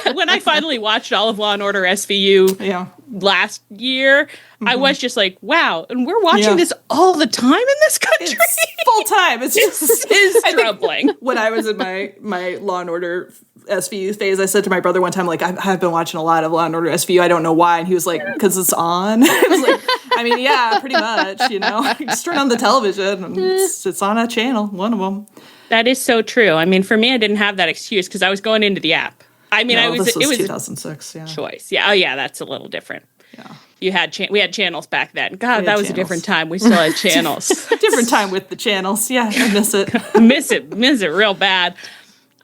that when I finally watched all of Law & Order SVU last year, I was just like, wow, and we're watching this all the time in this country? It's full time. It's just is troubling. When I was in my Law & Order SVU phase, I said to my brother one time, like, I've been watching a lot of Law & Order SVU. I don't know why. And he was like, because it's on. I was like, I mean, yeah, pretty much, you know. Just turn on the television and it's on a channel, one of them. That is so true. I mean, for me, I didn't have that excuse because I was going into the app. I mean, No, it was 2006, yeah. choice. Yeah. Oh, yeah, that's a little different. Yeah. We had channels back then. God, that was a channels. different time. We still had channels. Different time with the channels. Yeah, I miss it. miss it real bad.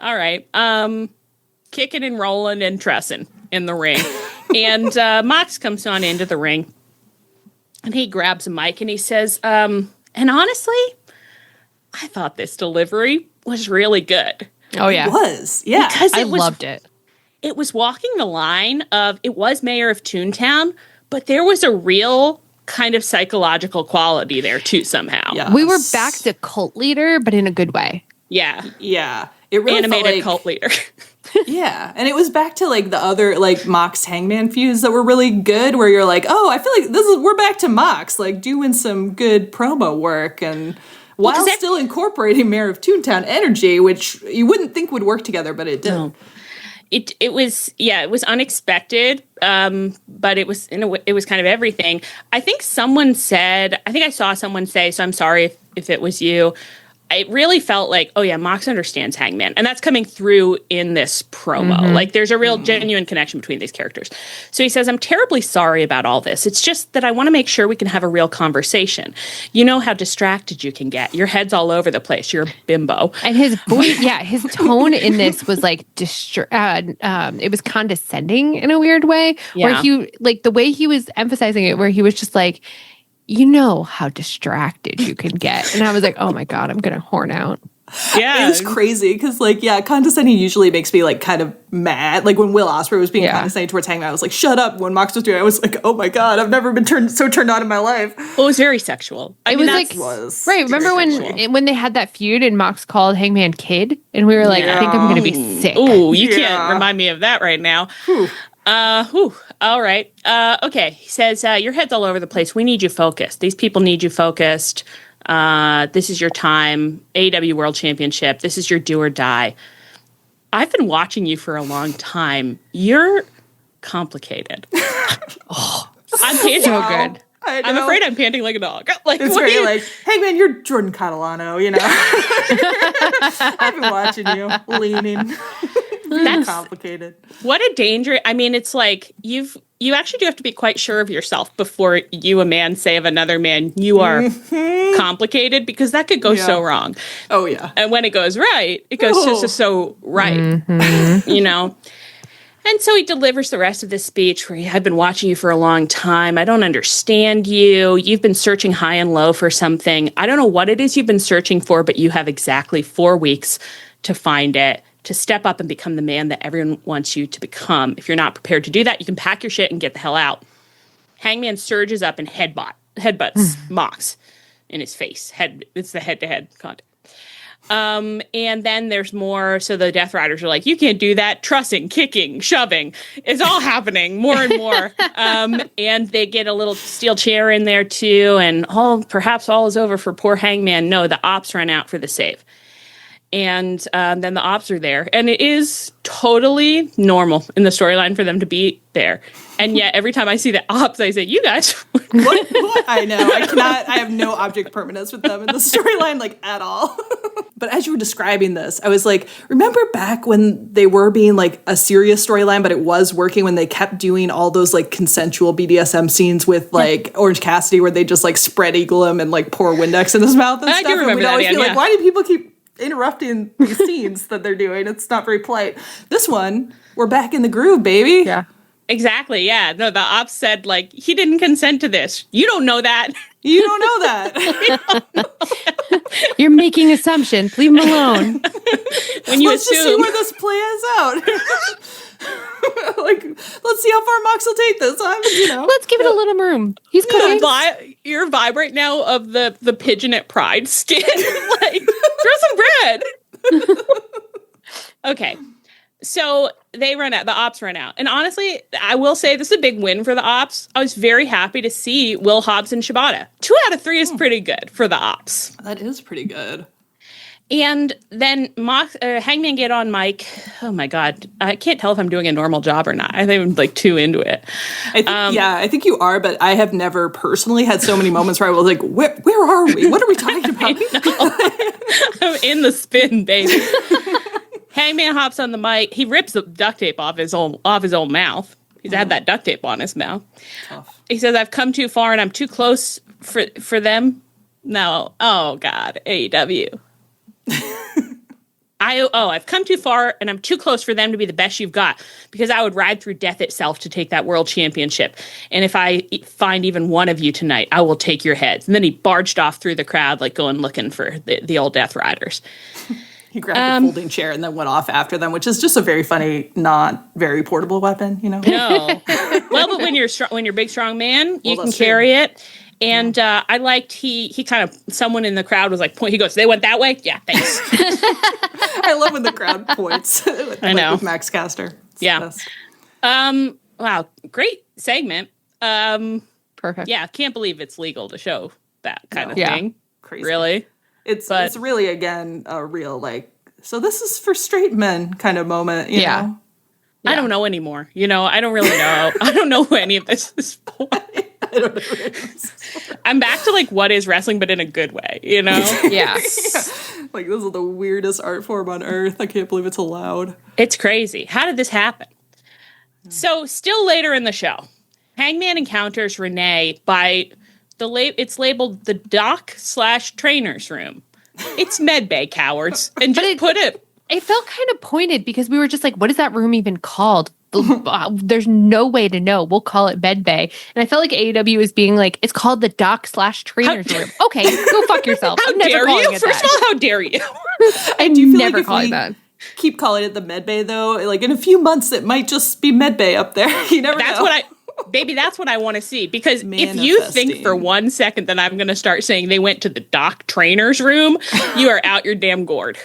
All right. Kicking and rolling and trussing in the ring. And Mox comes on into the ring and he grabs a mic and he says, and honestly, I thought this delivery was really good. Oh, yeah. It was. Yeah. Because I loved it. It was walking the line of, it was Mayor of Toontown, but there was a real kind of psychological quality there too somehow. Yeah. We were back to cult leader, but in a good way. Yeah. Yeah. It really Animated felt like, cult leader. Yeah. And it was back to like the other like Mox Hangman feuds that were really good where you're like, oh, I feel like we're back to Mox, like doing some good promo work and while still incorporating Mayor of Toontown energy, which you wouldn't think would work together, but it did. No. It was unexpected, but it was it was kind of everything. I think I saw someone say, so I'm sorry if it was you. It really felt like, oh yeah, Mox understands Hangman, and that's coming through in this promo. Mm-hmm. Like there's a real genuine connection between these characters. So he says, I'm terribly sorry about all this. It's just that I want to make sure we can have a real conversation. You know how distracted you can get. Your head's all over the place. You're a bimbo. And his voice, his tone in this was like it was condescending in a weird way. Yeah. Where he, like the way he was emphasizing it, where he was just like, you know how distracted you can get. And I was like, oh my God, I'm going to horn out. Yeah. It was crazy because, like, condescending usually makes me, like, kind of mad. Like, when Will Ospreay was being condescending towards Hangman, I was like, shut up. When Mox was doing it, I was like, oh my God, I've never been so turned on in my life. Well, it was very sexual. Right. Remember when they had that feud and Mox called Hangman Kid? And we were like, I think I'm going to be sick. Ooh, you can't remind me of that right now. All right. Okay. He says, your head's all over the place. We need you focused. These people need you focused. This is your time. AEW World Championship. This is your do or die. I've been watching you for a long time. You're complicated. I'm panting. So good. I'm afraid I'm panting like a dog. Like, It's very like, hey man, you're Jordan Catalano, you know. I've been watching you, leaning. That's complicated. What a danger. I mean, it's like you actually do have to be quite sure of yourself before you, a man, say of another man, you are complicated, because that could go so wrong. Oh, yeah. And when it goes right, it goes just so right, you know? And so he delivers the rest of this speech where I've been watching you for a long time. I don't understand you. You've been searching high and low for something. I don't know what it is you've been searching for, but you have exactly 4 weeks to find it, to step up and become the man that everyone wants you to become. If you're not prepared to do that, you can pack your shit and get the hell out. Hangman surges up and headbutts Mox in his face. It's the head-to-head contact. And then there's more. So the Death Riders are like, you can't do that. Trussing, kicking, shoving. It's all happening more and more. And they get a little steel chair in there too. And perhaps all is over for poor Hangman. No, the ops run out for the save. And then the ops are there. And it is totally normal in the storyline for them to be there. And yet every time I see the ops, I say, you guys. What? I know. I have no object permanence with them in the storyline, like, at all. But as you were describing this, I was like, remember back when they were being, like, a serious storyline, but it was working when they kept doing all those, like, consensual BDSM scenes with, like, Orange Cassidy, where they just, like, spread eagle him and, like, pour Windex in his mouth and I stuff. do remember and we'd that, always be like, yeah. why do people keep interrupting these scenes that they're doing? It's not very polite. This one, we're back in the groove, baby. Yeah. Exactly, yeah. No, the ops said, like, he didn't consent to this. You don't know that. You don't know that. You're making assumptions. Leave him alone. When you Let's just see assume. where this plays out. Like, let's see how far Mox will take this. Let's give it a little room. He's cooking. Your vibe right now of the pigeon at Pride skin. Like, throw some bread. Okay. So they run out. The ops run out. And honestly, I will say this is a big win for the ops. I was very happy to see Will Hobbs and Shibata. 2 out of 3 is pretty good for the ops. That is pretty good. And then Hangman get on mic. Oh my God. I can't tell if I'm doing a normal job or not. I think I'm like too into it. I think you are, but I have never personally had so many moments where I was like, where are we? What are we talking about? I'm in the spin, baby. Hangman hops on the mic. He rips the duct tape off his own mouth. He's had that duct tape on his mouth. Tough. He says, I've come too far and I'm too close for them. No. Oh, God. AEW. I've come too far and I'm too close for them to be the best you've got, because I would ride through death itself to take that world championship. And if I find even one of you tonight, I will take your heads. And then he barged off through the crowd, like going looking for the old Death Riders. He grabbed a folding chair and then went off after them, which is just a very funny, not very portable weapon, you know? No. Well, but when you're big, strong man, you can carry it. And I liked he kind of, someone in the crowd was like, he goes, they went that way? Yeah, thanks. I love when the crowd points. I know. With Max Caster. It's yeah. Wow. Great segment. Perfect. Yeah. Can't believe it's legal to show that kind of thing. Crazy. Really? It's really, again, a real, like, so this is for straight men kind of moment, you know? I don't know anymore. You know, I don't really know. I don't know who any of this is for. I don't know what it is. I'm back to, like, what is wrestling, but in a good way, you know? Yeah. Like, this is the weirdest art form on earth. I can't believe it's allowed. It's crazy. How did this happen? So, still later in the show, Hangman encounters Renee by it's labeled the doc/trainer's room. It's medbay, cowards. And just It felt kind of pointed because we were just like, what is that room even called? There's no way to know. We'll call it medbay. And I felt like AEW was being like, it's called the doc/trainer's room. Okay, go fuck yourself. How I'm never dare calling you? it First that. of all, how dare you? I'm do feel never like if calling we that. keep calling it the medbay, though, like, in a few months, it might just be medbay up there. You never know. Baby, that's what I want to see. Because if you think for 1 second that I'm going to start saying they went to the doc trainer's room, you are out your damn gourd.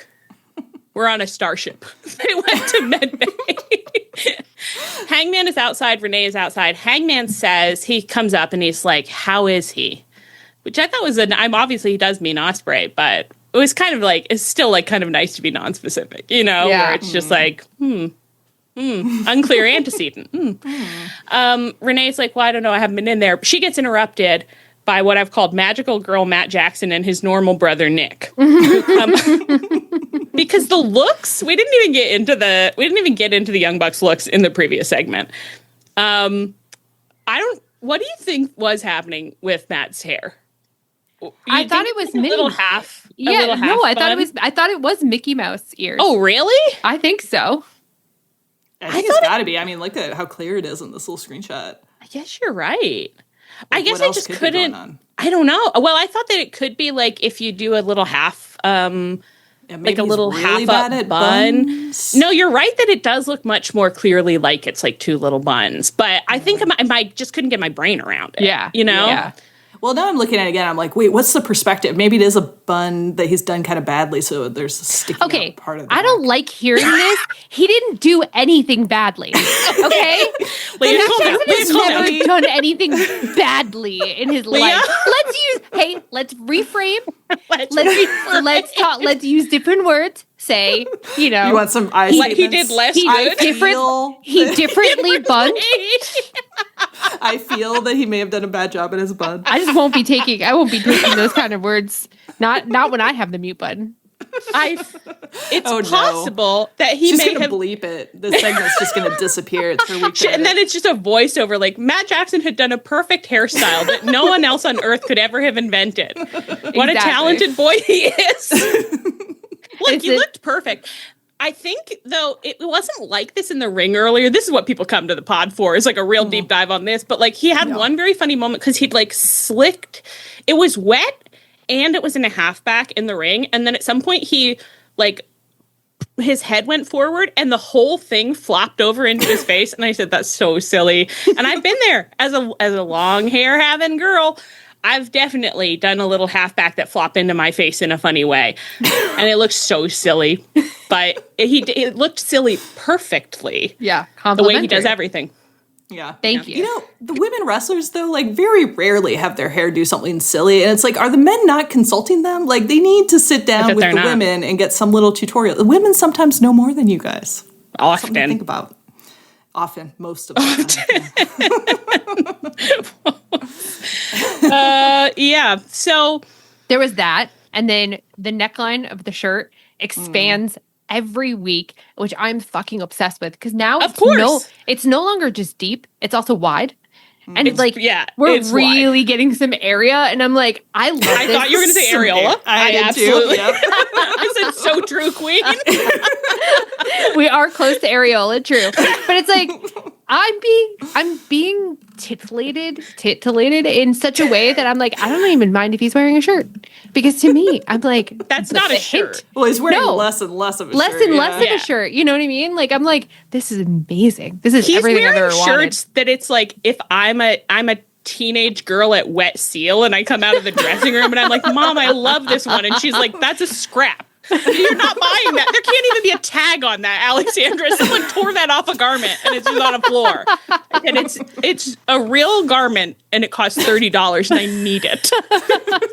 We're on a starship. They went to medbay. Hangman is outside. Renee is outside. Hangman says, he comes up and he's like, how is he? Which I thought was obviously he does mean Osprey, but it was kind of like, it's still like kind of nice to be non-specific, you know, where it's just like, unclear antecedent. Renee's like, well, I don't know. I haven't been in there. She gets interrupted by what I've called magical girl Matt Jackson and his normal brother Nick. Because the looks, we didn't even get into the Young Bucks looks in the previous segment. What do you think was happening with Matt's hair? I thought it was a little half. I thought it was Mickey Mouse ears. Oh, really? I think so. I think it's got to be. I mean, look at how clear it is in this little screenshot. I guess you're right. Like, I guess I just couldn't. on? I don't know. Well, I thought that it could be like if you do a little half like a little really half up bun. Buns. No, you're right that it does look much more clearly like it's like two little buns. But I think I just couldn't get my brain around it. Yeah. You know? Yeah. Well, now I'm looking at it again. I'm like, wait, what's the perspective? Maybe it is a bun that he's done kind of badly, so there's a sticking out part of the I don't like hearing this. He didn't do anything badly. Okay? He's never done anything badly in his life. Let's reframe. Let's use different words. Say, you know. You want some eye statements? He did less good. He differently bunned. I feel that he may have done a bad job at his bun. I won't be taking those kind of words. Not when I have the mute button. It's possible that he may have bleep it. The segment's just going to disappear. It's for weeks. And then it's just a voiceover. Like Matt Jackson had done a perfect hairstyle that no one else on earth could ever have invented. What a talented boy he is. Look, he looked perfect. I think, though, it wasn't like this in the ring earlier. This is what people come to the pod for, is like a real deep dive on this. But like he had one very funny moment because he'd like slicked. It was wet and it was in a halfback in the ring. And then at some point he like his head went forward and the whole thing flopped over into his face. And I said, that's so silly. And I've been there as a long hair having girl. I've definitely done a little halfback that flopped into my face in a funny way. And it looked so silly. But it looked silly perfectly. Yeah. The way he does everything. Yeah. Thank you. You know, the women wrestlers, though, like very rarely have their hair do something silly. And it's like, are the men not consulting them? Like they need to sit down with the women and get some little tutorial. The women sometimes know more than you guys. Often. Something to think about. Often. Most of the time. Yeah. So there was that. And then the neckline of the shirt expands every week, which I'm fucking obsessed with. Because now it's no longer just deep. It's also wide. And it's like, we're really wide. Getting some area. And I'm like, I love this. I thought you were going to say areola. I absolutely. Yep. I said, so true, queen. We are close to areola, true. But it's like, I'm being titillated in such a way that I'm like, I don't even mind if he's wearing a shirt. Because to me, I'm like, that's not a shirt. Well, he's wearing less and less of a shirt. Less and less of a shirt. You know what I mean? Like, I'm like, this is amazing. This is everything I've ever wanted. He's wearing shirts that it's like, if I'm a teenage girl at Wet Seal and I come out of the dressing room and I'm like, Mom, I love this one. And she's like, that's a scrap. You're not buying that. There can't even be a tag on that, Alexandra. Someone tore that off a garment and it's just on a floor. And it's a real garment and it costs $30 and I need it.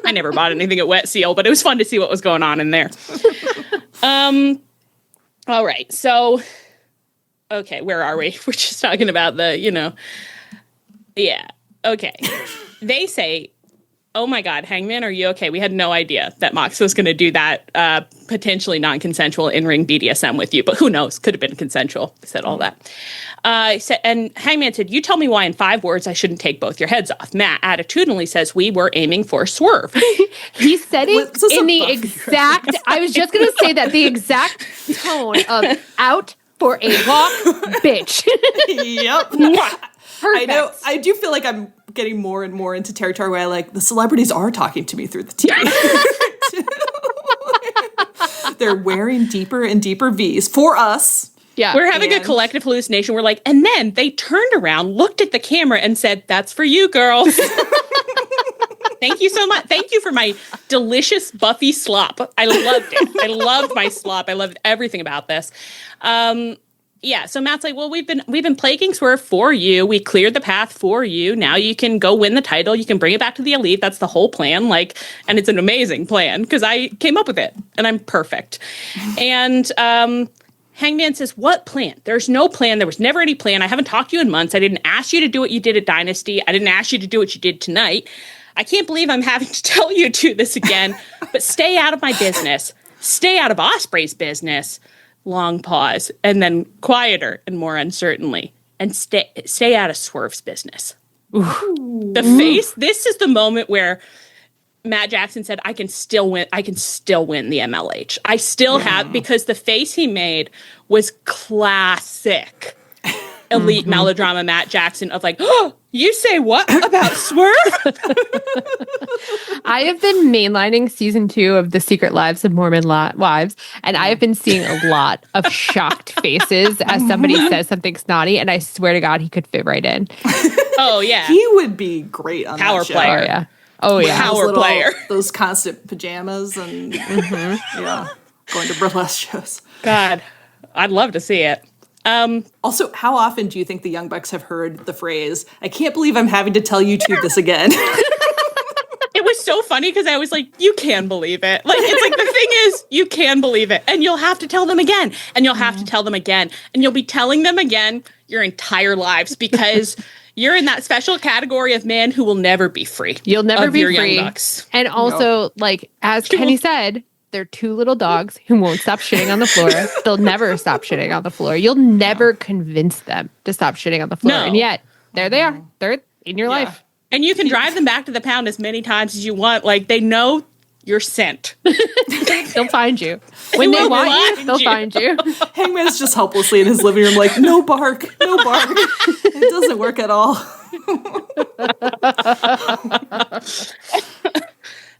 I never bought anything at Wet Seal, but it was fun to see what was going on in there. All right. So, okay, where are we? We're just talking about yeah. Okay. They say, oh my God, Hangman, are you okay? We had no idea that Mox was going to do that potentially non-consensual in-ring BDSM with you, but who knows? Could have been consensual. He said all that. And Hangman said, you tell me why in 5 words I shouldn't take both your heads off. Matt attitudinally says, we were aiming for Swerve. He said it in the exact, I was just going to say that, the exact tone of out for a walk, bitch. Yep. Perfect. I know. I do feel like I'm getting more and more into territory where I like the celebrities are talking to me through the TV. They're wearing deeper and deeper V's for us. Yeah. We're having a collective hallucination. We're like, and then they turned around, looked at the camera and said, that's for you, girls. Thank you so much. Thank you for my delicious Buffy slop. I loved it. I loved my slop. I loved everything about this. Yeah, so Matt's like, well, we've been plaguing Swerve for you. We cleared the path for you. Now you can go win the title. You can bring it back to the Elite. That's the whole plan. Like, and it's an amazing plan because I came up with it and I'm perfect. And Hangman says, what plan? There's no plan. There was never any plan. I haven't talked to you in months. I didn't ask you to do what you did at Dynasty. I didn't ask you to do what you did tonight. I can't believe I'm having to tell you to do this again, but stay out of my business. Stay out of Osprey's business. Long pause, and then quieter and more uncertainly, and stay out of Swerve's business. Ooh. The face. This is the moment where Matt Jackson said, I can still win the MLH. I still have, because the face he made was classic Elite melodrama Matt Jackson of like, oh, You say what about Swerve? I have been mainlining season 2 of The Secret Lives of Mormon Wives, and I have been seeing a lot of shocked faces as somebody says something snotty, and I swear to God, he could fit right in. Oh, yeah. He would be great on Power that show. player. Oh, yeah. Oh, yeah. Power player. Those constant pajamas and going to burlesque shows. God, I'd love to see it. Also, how often do you think the Young Bucks have heard the phrase, "I can't believe I'm having to tell YouTube this again"? It was so funny because I was like, you can believe it. Like, it's like, the thing is, you can believe it. And you'll have to tell them again. And you'll have to tell them again. And you'll be telling them again your entire lives because you're in that special category of man who will never be free. You'll never be your free. Young Bucks. And also, like, as Kenny said, they're 2 little dogs who won't stop shitting on the floor. They'll never stop shitting on the floor. You'll never convince them to stop shitting on the floor. No. And yet, there they are. They're in your life. And you can drive them back to the pound as many times as you want. Like, they know you're sent. They'll find you. When they will want you, find they'll you. find you. Hangman's just helplessly in his living room like, no bark, no bark. It doesn't work at all.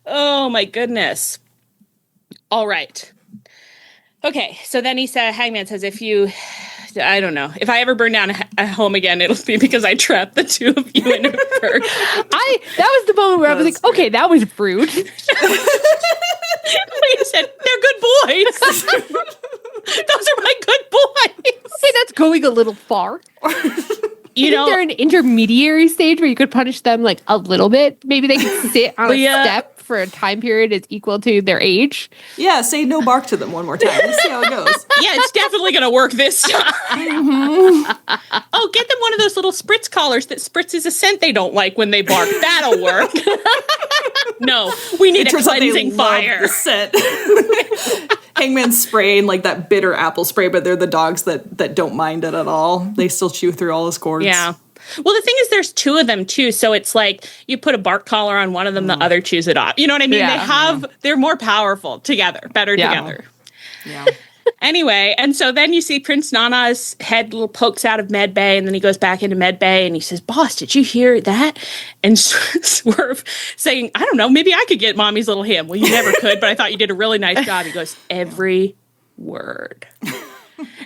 Oh, my goodness. All right. Okay, so then Hangman says, I don't know, if I ever burn down a home again, it'll be because I trapped the 2 of you in a burg. That was the moment where I was like, okay, that was rude. Like I said, they're good boys. Those are my good boys. Okay, that's going a little far. You know, they're an intermediary stage where you could punish them like a little bit. Maybe they could sit on a step for a time period is equal to their age. Yeah, say no bark to them one more time. Let's see how it goes. Yeah, it's definitely going to work this time. Oh, get them one of those little spritz collars that spritzes a scent they don't like when they bark. That'll work. No, we need a cleansing fire. The scent. Hangman's spraying like that bitter apple spray, but they're the dogs that don't mind it at all. They still chew through all his cords. Yeah. Well, the thing is, there's 2 of them too, so it's like you put a bark collar on one of them, the other chews it off. You know what I mean? Yeah. They're more powerful together, better together. Yeah. Anyway, and so then you see Prince Nana's head little pokes out of med bay, and then he goes back into med bay, and he says, "Boss, did you hear that?" And Swerve saying, "I don't know, maybe I could get Mommy's little hymn." Well, you never could, but I thought you did a really nice job. He goes, "Every word."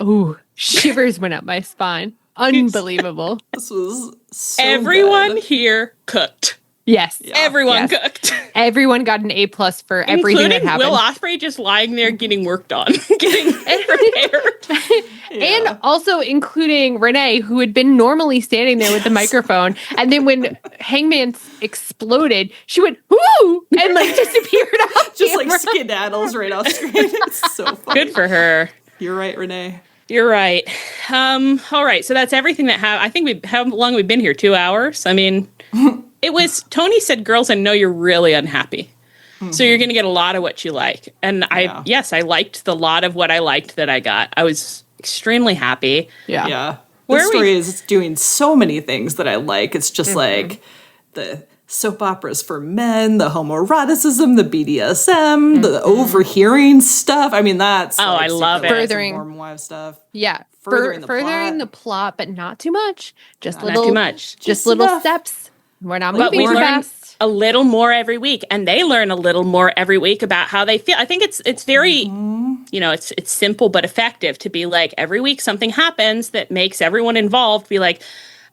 Ooh, shivers went up my spine. Unbelievable. This was so Everyone good. here cooked. Yes. Everyone cooked. Everyone got an A+ for everything that Including happened. Will Ospreay just lying there getting worked on, getting prepared. And also including Renee, who had been normally standing there with the microphone. And then when Hangman exploded, she went, "Whoo!" and like disappeared off Just camera. like skedaddles right off screen. It's so funny. Good for her. You're right, Renee. You're right. All right. So that's everything that I think how long we've been here? 2 hours. I mean, it was, Tony said, "Girls, I know you're really unhappy. So you're going to get a lot of what you like." And I liked the lot of what I liked that I got. I was extremely happy. Yeah. Where This are we- story is doing so many things that I like. It's just like the soap operas for men, the homoeroticism, the BDSM, the overhearing stuff. I mean, that's I love it. Furthering- Mormon wife stuff. Yeah. Furthering The plot, but not too much. Just Not little too much. Just little enough. steps. We're not But moving we too learn fast. a little more every week, and they learn a little more every week about how they feel. I think it's very, it's simple but effective to be like, every week something happens that makes everyone involved be like,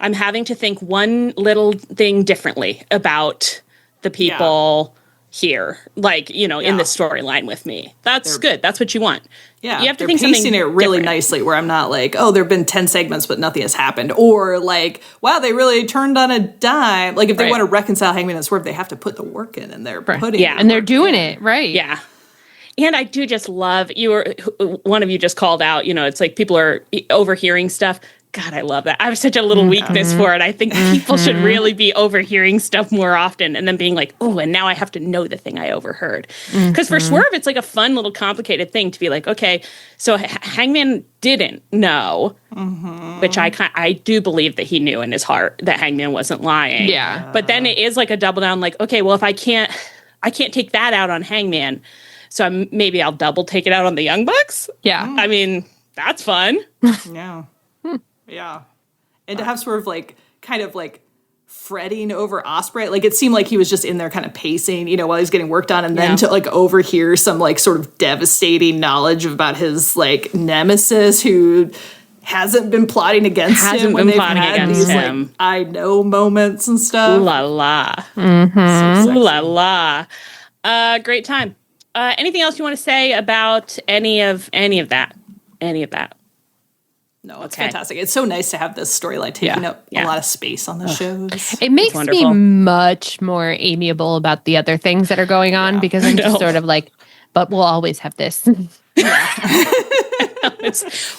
I'm having to think one little thing differently about the people here, like, in this storyline with me. That's good. That's what you want. Yeah, you have to they're think pacing something it really different. nicely where I'm not like, oh, there have been 10 segments, but nothing has happened. Or like, wow, they really turned on a dime. Like if they Right. want to reconcile Hangman and Swerve, they have to put the work in, and they're putting Yeah. And they're doing it, right? Yeah. And I do just love, one of you just called out, it's like people are overhearing stuff. God, I love that. I have such a little weakness for it. I think people should really be overhearing stuff more often and then being like, oh, and now I have to know the thing I overheard. Because for Swerve, it's like a fun little complicated thing to be like, okay, so Hangman didn't know, which I do believe that he knew in his heart that Hangman wasn't lying. Yeah. But then it is like a double down, like, okay, well, if I can't take that out on Hangman, so maybe I'll double take it out on the Young Bucks. Yeah. I mean, that's fun. Yeah. Yeah. And to have Swerve like kind of like fretting over Ospreay. Like, it seemed like he was just in there kind of pacing, you know, while he's getting work done, and then to like overhear some like sort of devastating knowledge about his like nemesis who hasn't been plotting against him when they've had these like I know moments and stuff. Ooh la la. So ooh la la. Great time. Anything else you want to say about any of that? No, it's fantastic. It's so nice to have this storyline taking up a lot of space on the shows. It makes me much more amiable about the other things that are going on because I'm just sort of like, but we'll always have this.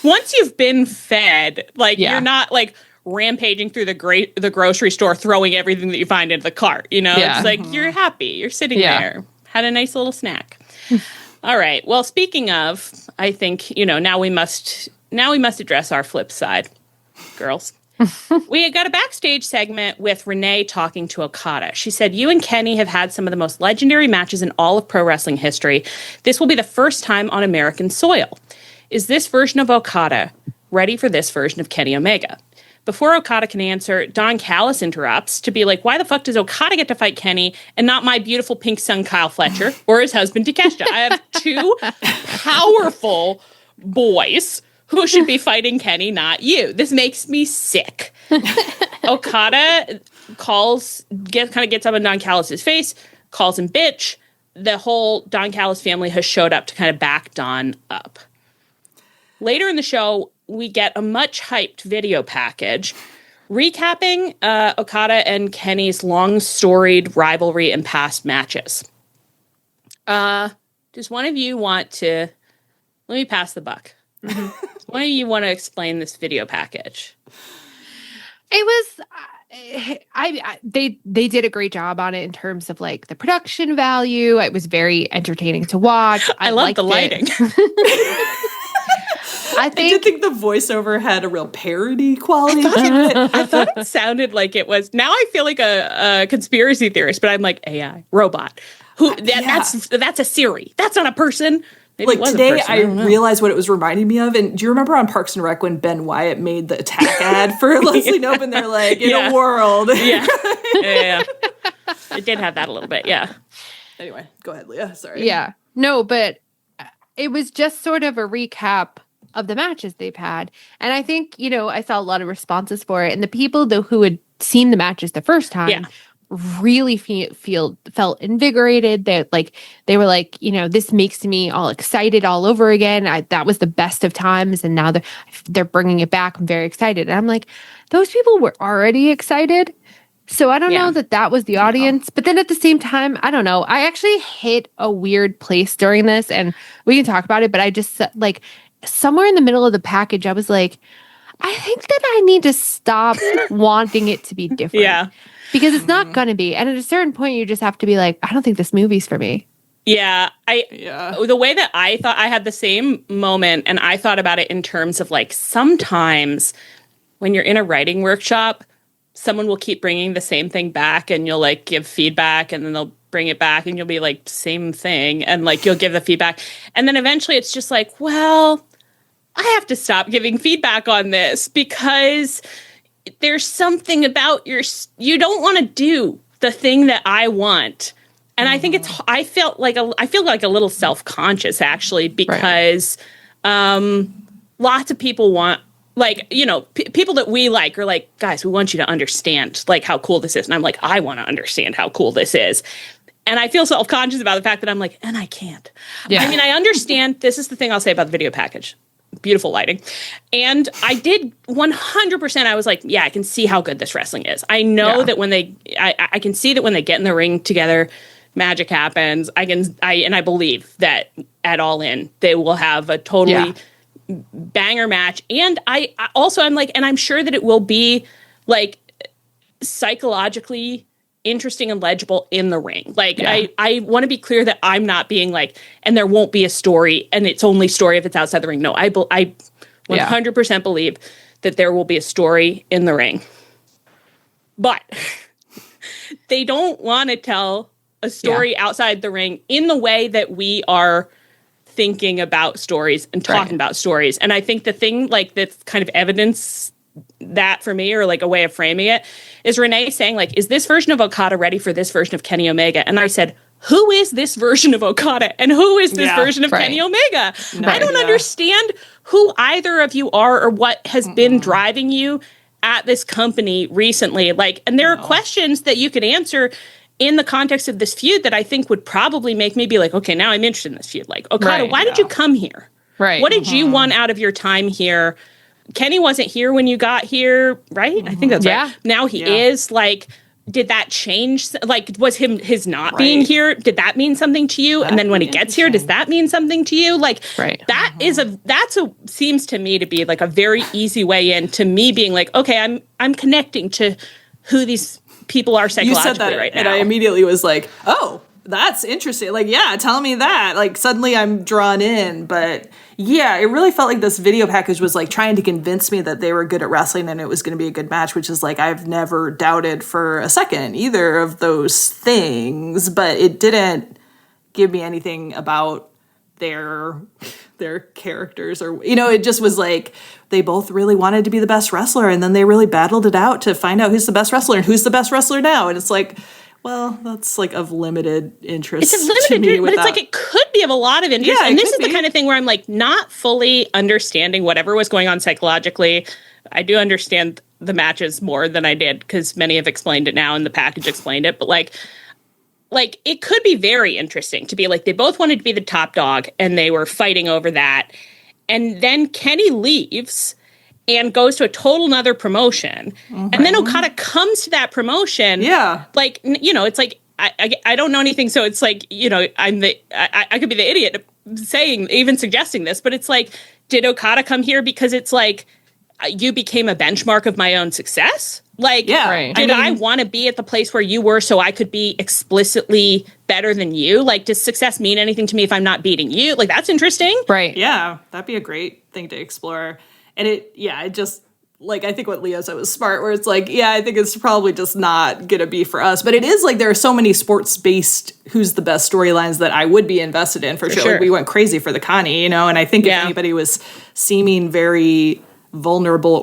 Once you've been fed, like you're not like rampaging through the grocery store, throwing everything that you find into the cart. You know, it's like you're happy. You're sitting there, had a nice little snack. All right. Well, speaking of, I think, you know, now we must address our flip side, girls. We got a backstage segment with Renee talking to Okada. She said, "You and Kenny have had some of the most legendary matches in all of pro wrestling history. This will be the first time on American soil. Is this version of Okada ready for this version of Kenny Omega?" Before Okada can answer, Don Callis interrupts to be like, "Why the fuck does Okada get to fight Kenny and not my beautiful pink son Kyle Fletcher or his husband Takeshita? I have two powerful boys who should be fighting Kenny, not you. This makes me sick." Okada gets up in Don Callis' face, calls him bitch. The whole Don Callis family has showed up to kind of back Don up. Later in the show, we get a much hyped video package recapping Okada and Kenny's long storied rivalry and past matches. Does one of you want to, let me pass the buck. One of you want to explain this video package? It was, they did a great job on it in terms of like the production value. It was very entertaining to watch. I love the lighting. I did think the voiceover had a real parody quality. I thought it sounded like it was. Now I feel like a conspiracy theorist, but I'm like AI robot. That's a Siri. That's not a person. Maybe like today, I realized what it was reminding me of. And do you remember on Parks and Rec when Ben Wyatt made the attack ad for Leslie Knope? And they're like, in a world. Yeah. It did have that a little bit. Yeah. Anyway, go ahead, Leah. Sorry. Yeah. No, but it was just sort of a recap of the matches they've had. And I think, you know, I saw a lot of responses for it. And the people who had seen the matches the first time really felt invigorated. They were like, you know, this makes me all excited all over again. That was the best of times. And now they're bringing it back. I'm very excited. And I'm like, those people were already excited. So I don't know that was the audience. But then at the same time, I don't know. I actually hit a weird place during this, and we can talk about it. But I just like, somewhere in the middle of the package, I was like, I think that I need to stop wanting it to be different. Yeah. Because it's not going to be. And at a certain point, you just have to be like, I don't think this movie's for me. Yeah. The way that I thought, I had the same moment, and I thought about it in terms of like, sometimes when you're in a writing workshop, someone will keep bringing the same thing back, and you'll like give feedback, and then they'll bring it back, and you'll be like, same thing. And like, you'll give the feedback. And then eventually it's just like, well, I have to stop giving feedback on this because there's something about you don't want to do the thing that I want. And I think I feel like a little self-conscious actually, because lots of people want, like, you know, people that we like are like, guys, we want you to understand like how cool this is. And I'm like, I want to understand how cool this is. And I feel self-conscious about the fact that I'm like, and I can't. Yeah. I mean, I understand. This is the thing I'll say about the video package. Beautiful lighting. And I did 100%. I was like, yeah, I can see how good this wrestling is. I know that when I can see that when they get in the ring together, magic happens. I believe that at All In, they will have a totally banger match. And I'm like, and I'm sure that it will be like psychologically interesting and legible in the ring. Like, I want to be clear that I'm not being like, and there won't be a story, and it's only story if it's outside the ring. No, I 100% believe that there will be a story in the ring. But they don't want to tell a story outside the ring in the way that we are thinking about stories and talking about stories. And I think the thing like that's kind of evidence that for me, or like a way of framing it, is Renee saying like, is this version of Okada ready for this version of Kenny Omega? And I said, who is this version of Okada and who is this version of Kenny Omega? I don't understand who either of you are or what has been driving you at this company recently. Like, and there are questions that you could answer in the context of this feud that I think would probably make me be like, okay, now I'm interested in this feud. Like, Okada, why did you come here? Right. What did you want out of your time here? Kenny wasn't here when you got here, right? I think that's right. Now he is. Like, did that change? Like, was his not being here, did that mean something to you? And then when he gets here, does that mean something to you? Like, that is seems to me to be like a very easy way in to me being like, okay, I'm connecting to who these people are psychologically you said that, right now. And I immediately was like, oh, that's interesting. Like, yeah, tell me that. Like, suddenly I'm drawn in. But yeah, it really felt like this video package was like trying to convince me that they were good at wrestling and it was going to be a good match, which is like, I've never doubted for a second either of those things, but it didn't give me anything about their characters, or, you know, it just was like they both really wanted to be the best wrestler, and then they really battled it out to find out who's the best wrestler and who's the best wrestler now. And it's like, well, that's like of limited interest. It's of limited interest, but it's like it could be of a lot of interest. Yeah, and this is the kind of thing where I'm like not fully understanding whatever was going on psychologically. I do understand the matches more than I did because many have explained it now and the package explained it. But like it could be very interesting to be like they both wanted to be the top dog and they were fighting over that. And then Kenny leaves and goes to a total nother promotion. And then Okada comes to that promotion. Yeah. Like, you know, it's like, I don't know anything. So it's like, you know, I could be the idiot saying, even suggesting this, but it's like, did Okada come here because it's like, you became a benchmark of my own success? Like, did I want to be at the place where you were so I could be explicitly better than you? Like, does success mean anything to me if I'm not beating you? Like, that's interesting. Right. Yeah, that'd be a great thing to explore. And it just, like, I think what Leo said was smart, where it's like, yeah, I think it's probably just not going to be for us. But it is like there are so many sports-based who's the best storylines that I would be invested in for sure. Like, we went crazy for the Connie, you know, and I think if anybody was seeming very vulnerable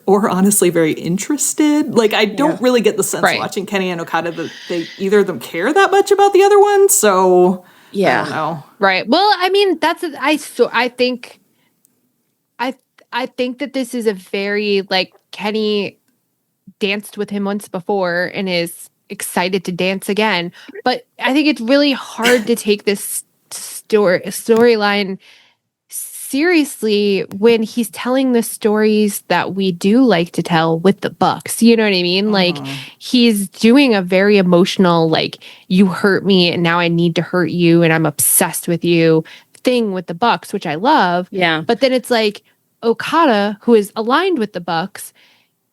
or honestly very interested, like, I don't really get the sense watching Kenny and Okada that they either of them care that much about the other one. So, I don't know. Right. Well, I mean, I think that this is a very, like, Kenny danced with him once before and is excited to dance again. But I think it's really hard to take this storyline seriously when he's telling the stories that we do like to tell with the Bucks. You know what I mean? Like, he's doing a very emotional, like, you hurt me and now I need to hurt you and I'm obsessed with you thing with the Bucks, which I love. Yeah. But then it's like, Okada, who is aligned with the Bucks,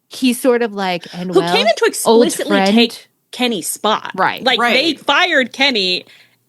he's sort of like, and who came in to explicitly take Kenny's spot. Right. Like, they fired Kenny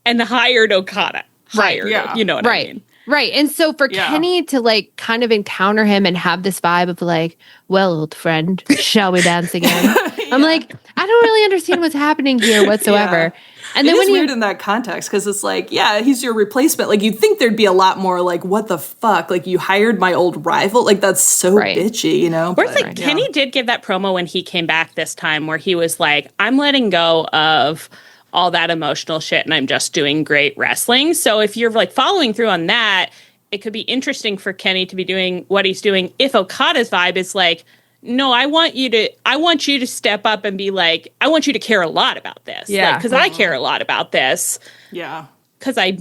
and hired Okada. You know what I mean? Right. And so for Kenny to, like, kind of encounter him and have this vibe of like, well, old friend, shall we dance again? I'm like, I don't really understand what's happening here whatsoever. And then it's weird in that context because it's like, yeah, he's your replacement. Like, you'd think there'd be a lot more like, what the fuck? Like, you hired my old rival? Like, that's so bitchy, you know? Where it's like, Kenny did give that promo when he came back this time where he was like, I'm letting go of all that emotional shit and I'm just doing great wrestling. So if you're like following through on that, it could be interesting for Kenny to be doing what he's doing. If Okada's vibe is like, no, I want you to step up and be like, I want you to care a lot about this. Yeah. Because I care a lot about this. Yeah. Because I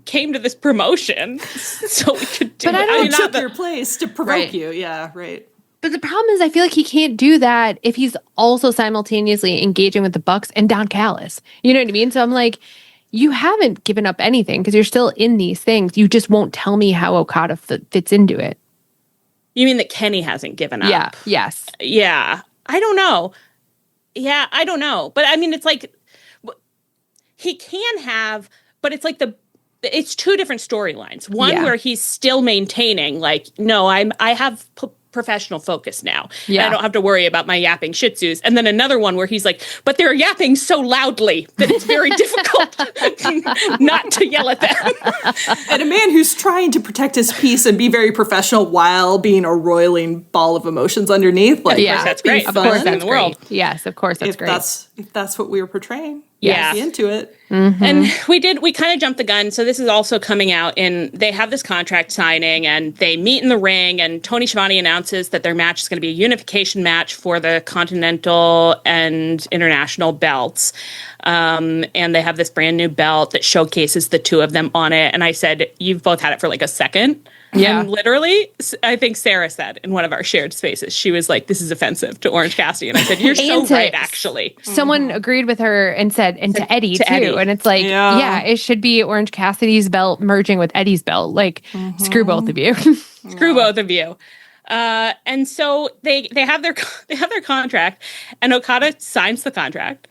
came to this promotion so we could do it. But I don't took your place to provoke you. Yeah, right. But the problem is I feel like he can't do that if he's also simultaneously engaging with the Bucks and Don Callis. You know what I mean? So I'm like, you haven't given up anything because you're still in these things. You just won't tell me how Okada fits into it. You mean that Kenny hasn't given up? Yeah. Yes. Yeah. I don't know. Yeah, I don't know. But I mean, it's like he can have, but it's like it's two different storylines. One where he's still maintaining like, no, I have professional focus now. Yeah. And I don't have to worry about my yapping Shih Tzus. And then another one where he's like, but they're yapping so loudly that it's very difficult not to yell at them. And a man who's trying to protect his peace and be very professional while being a roiling ball of emotions underneath. Like, Yeah, that's great. Of course, that's in the world. great. Yes, of course, that's if great. that's what we were portraying. Yeah. Be into it. And we kind of jumped the gun. So this is also coming out they have this contract signing and they meet in the ring, and Tony Schiavone announces that their match is going to be a unification match for the Continental and International belts. And they have this brand new belt that showcases the two of them on it. And I said, you've both had it for like a second. Yeah. And literally, I think Sarah said in one of our shared spaces, she was like, this is offensive to Orange Cassidy. And I said, you're so right, actually. Someone agreed with her and said, and to Eddie too. Eddie. And it's like, yeah, it should be Orange Cassidy's belt merging with Eddie's belt. Like, screw both of you. Screw both of you. And so they have their contract, and Okada signs the contract.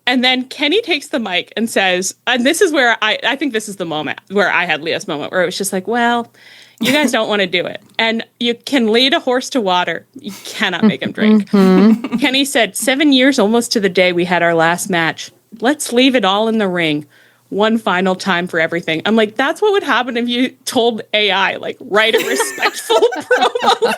And then Kenny takes the mic and says, and this is where I think this is the moment where I had Leah's moment, where it was just like, well, you guys don't want to do it. And you can lead a horse to water. You cannot make him drink. Kenny said, 7 years almost to the day we had our last match. Let's leave it all in the ring. One final time for everything. I'm like, that's what would happen if you told AI, like, write a respectful promo.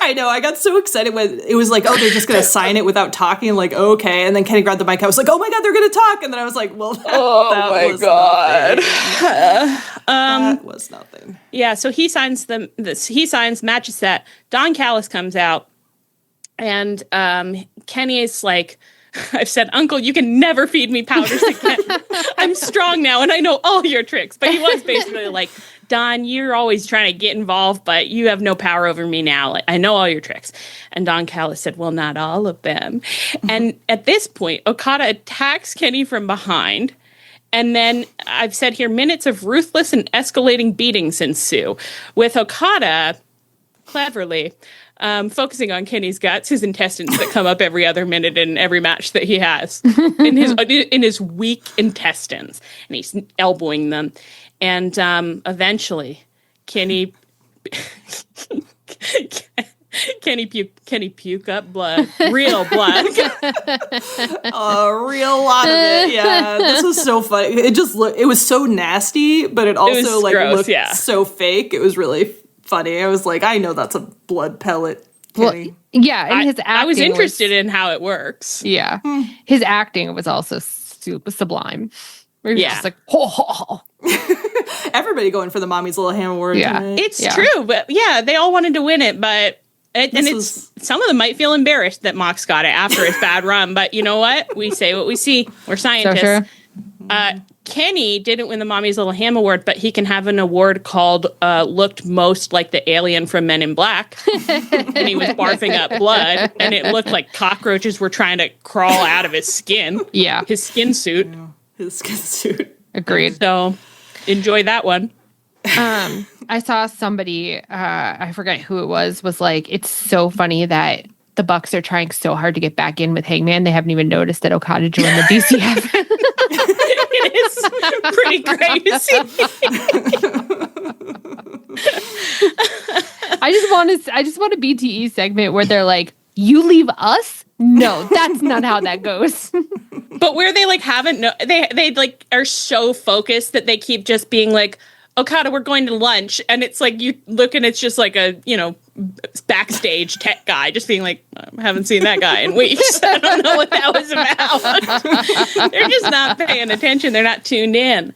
I know. I got so excited when it was like, oh, they're just going to sign it without talking. Like, okay. And then Kenny grabbed the mic. I was like, oh my God, they're going to talk. And then I was like, well, that was God. that was nothing. Yeah. So he signs he signs, match is set. Don Callis comes out, and Kenny is like, I've said, Uncle, you can never feed me powders again. I'm strong now and I know all your tricks. But he was basically like, Don, you're always trying to get involved, but you have no power over me now. Like, I know all your tricks. And Don Callis said, well, not all of them. And at this point, Okada attacks Kenny from behind. And then I've said here, minutes of ruthless and escalating beatings ensue, with Okada cleverly focusing on Kenny's guts, his intestines that come up every other minute in every match that he has, in his weak intestines, and he's elbowing them, and eventually, Kenny puke up blood, real blood, a real lot of it. Yeah, this was so funny. It was so nasty, but it also gross, looked so fake. It was really funny. I was like, I know that's a blood pellet. Kenny. Well, yeah, and his acting I was interested in how it works. Yeah. His acting was also super sublime. Where he was just like, ho, ho, ho. Everybody going for the Mommy's Little Ham Award tonight. It's true, but they all wanted to win it, but some of them might feel embarrassed that Mox got it after his bad run, but you know what? We say what we see. We're scientists. So true. Kenny didn't win the Mommy's Little Ham Award, but he can have an award called looked most like the alien from Men in Black. And he was barfing up blood, and it looked like cockroaches were trying to crawl out of his skin. Yeah. His skin suit. His skin suit. Agreed. So enjoy that one. I saw somebody, I forget who it was like, it's so funny that the Bucks are trying so hard to get back in with Hangman. They haven't even noticed that Okada joined the BCF. It is pretty crazy. I just want a BTE segment where they're like, you leave us? No, that's not how that goes. But where they like haven't they like are so focused that they keep just being like, Okada, we're going to lunch, and it's like you look and it's just like a backstage tech guy just being like, I haven't seen that guy in weeks. I don't know what that was about. They're just not paying attention. They're not tuned in.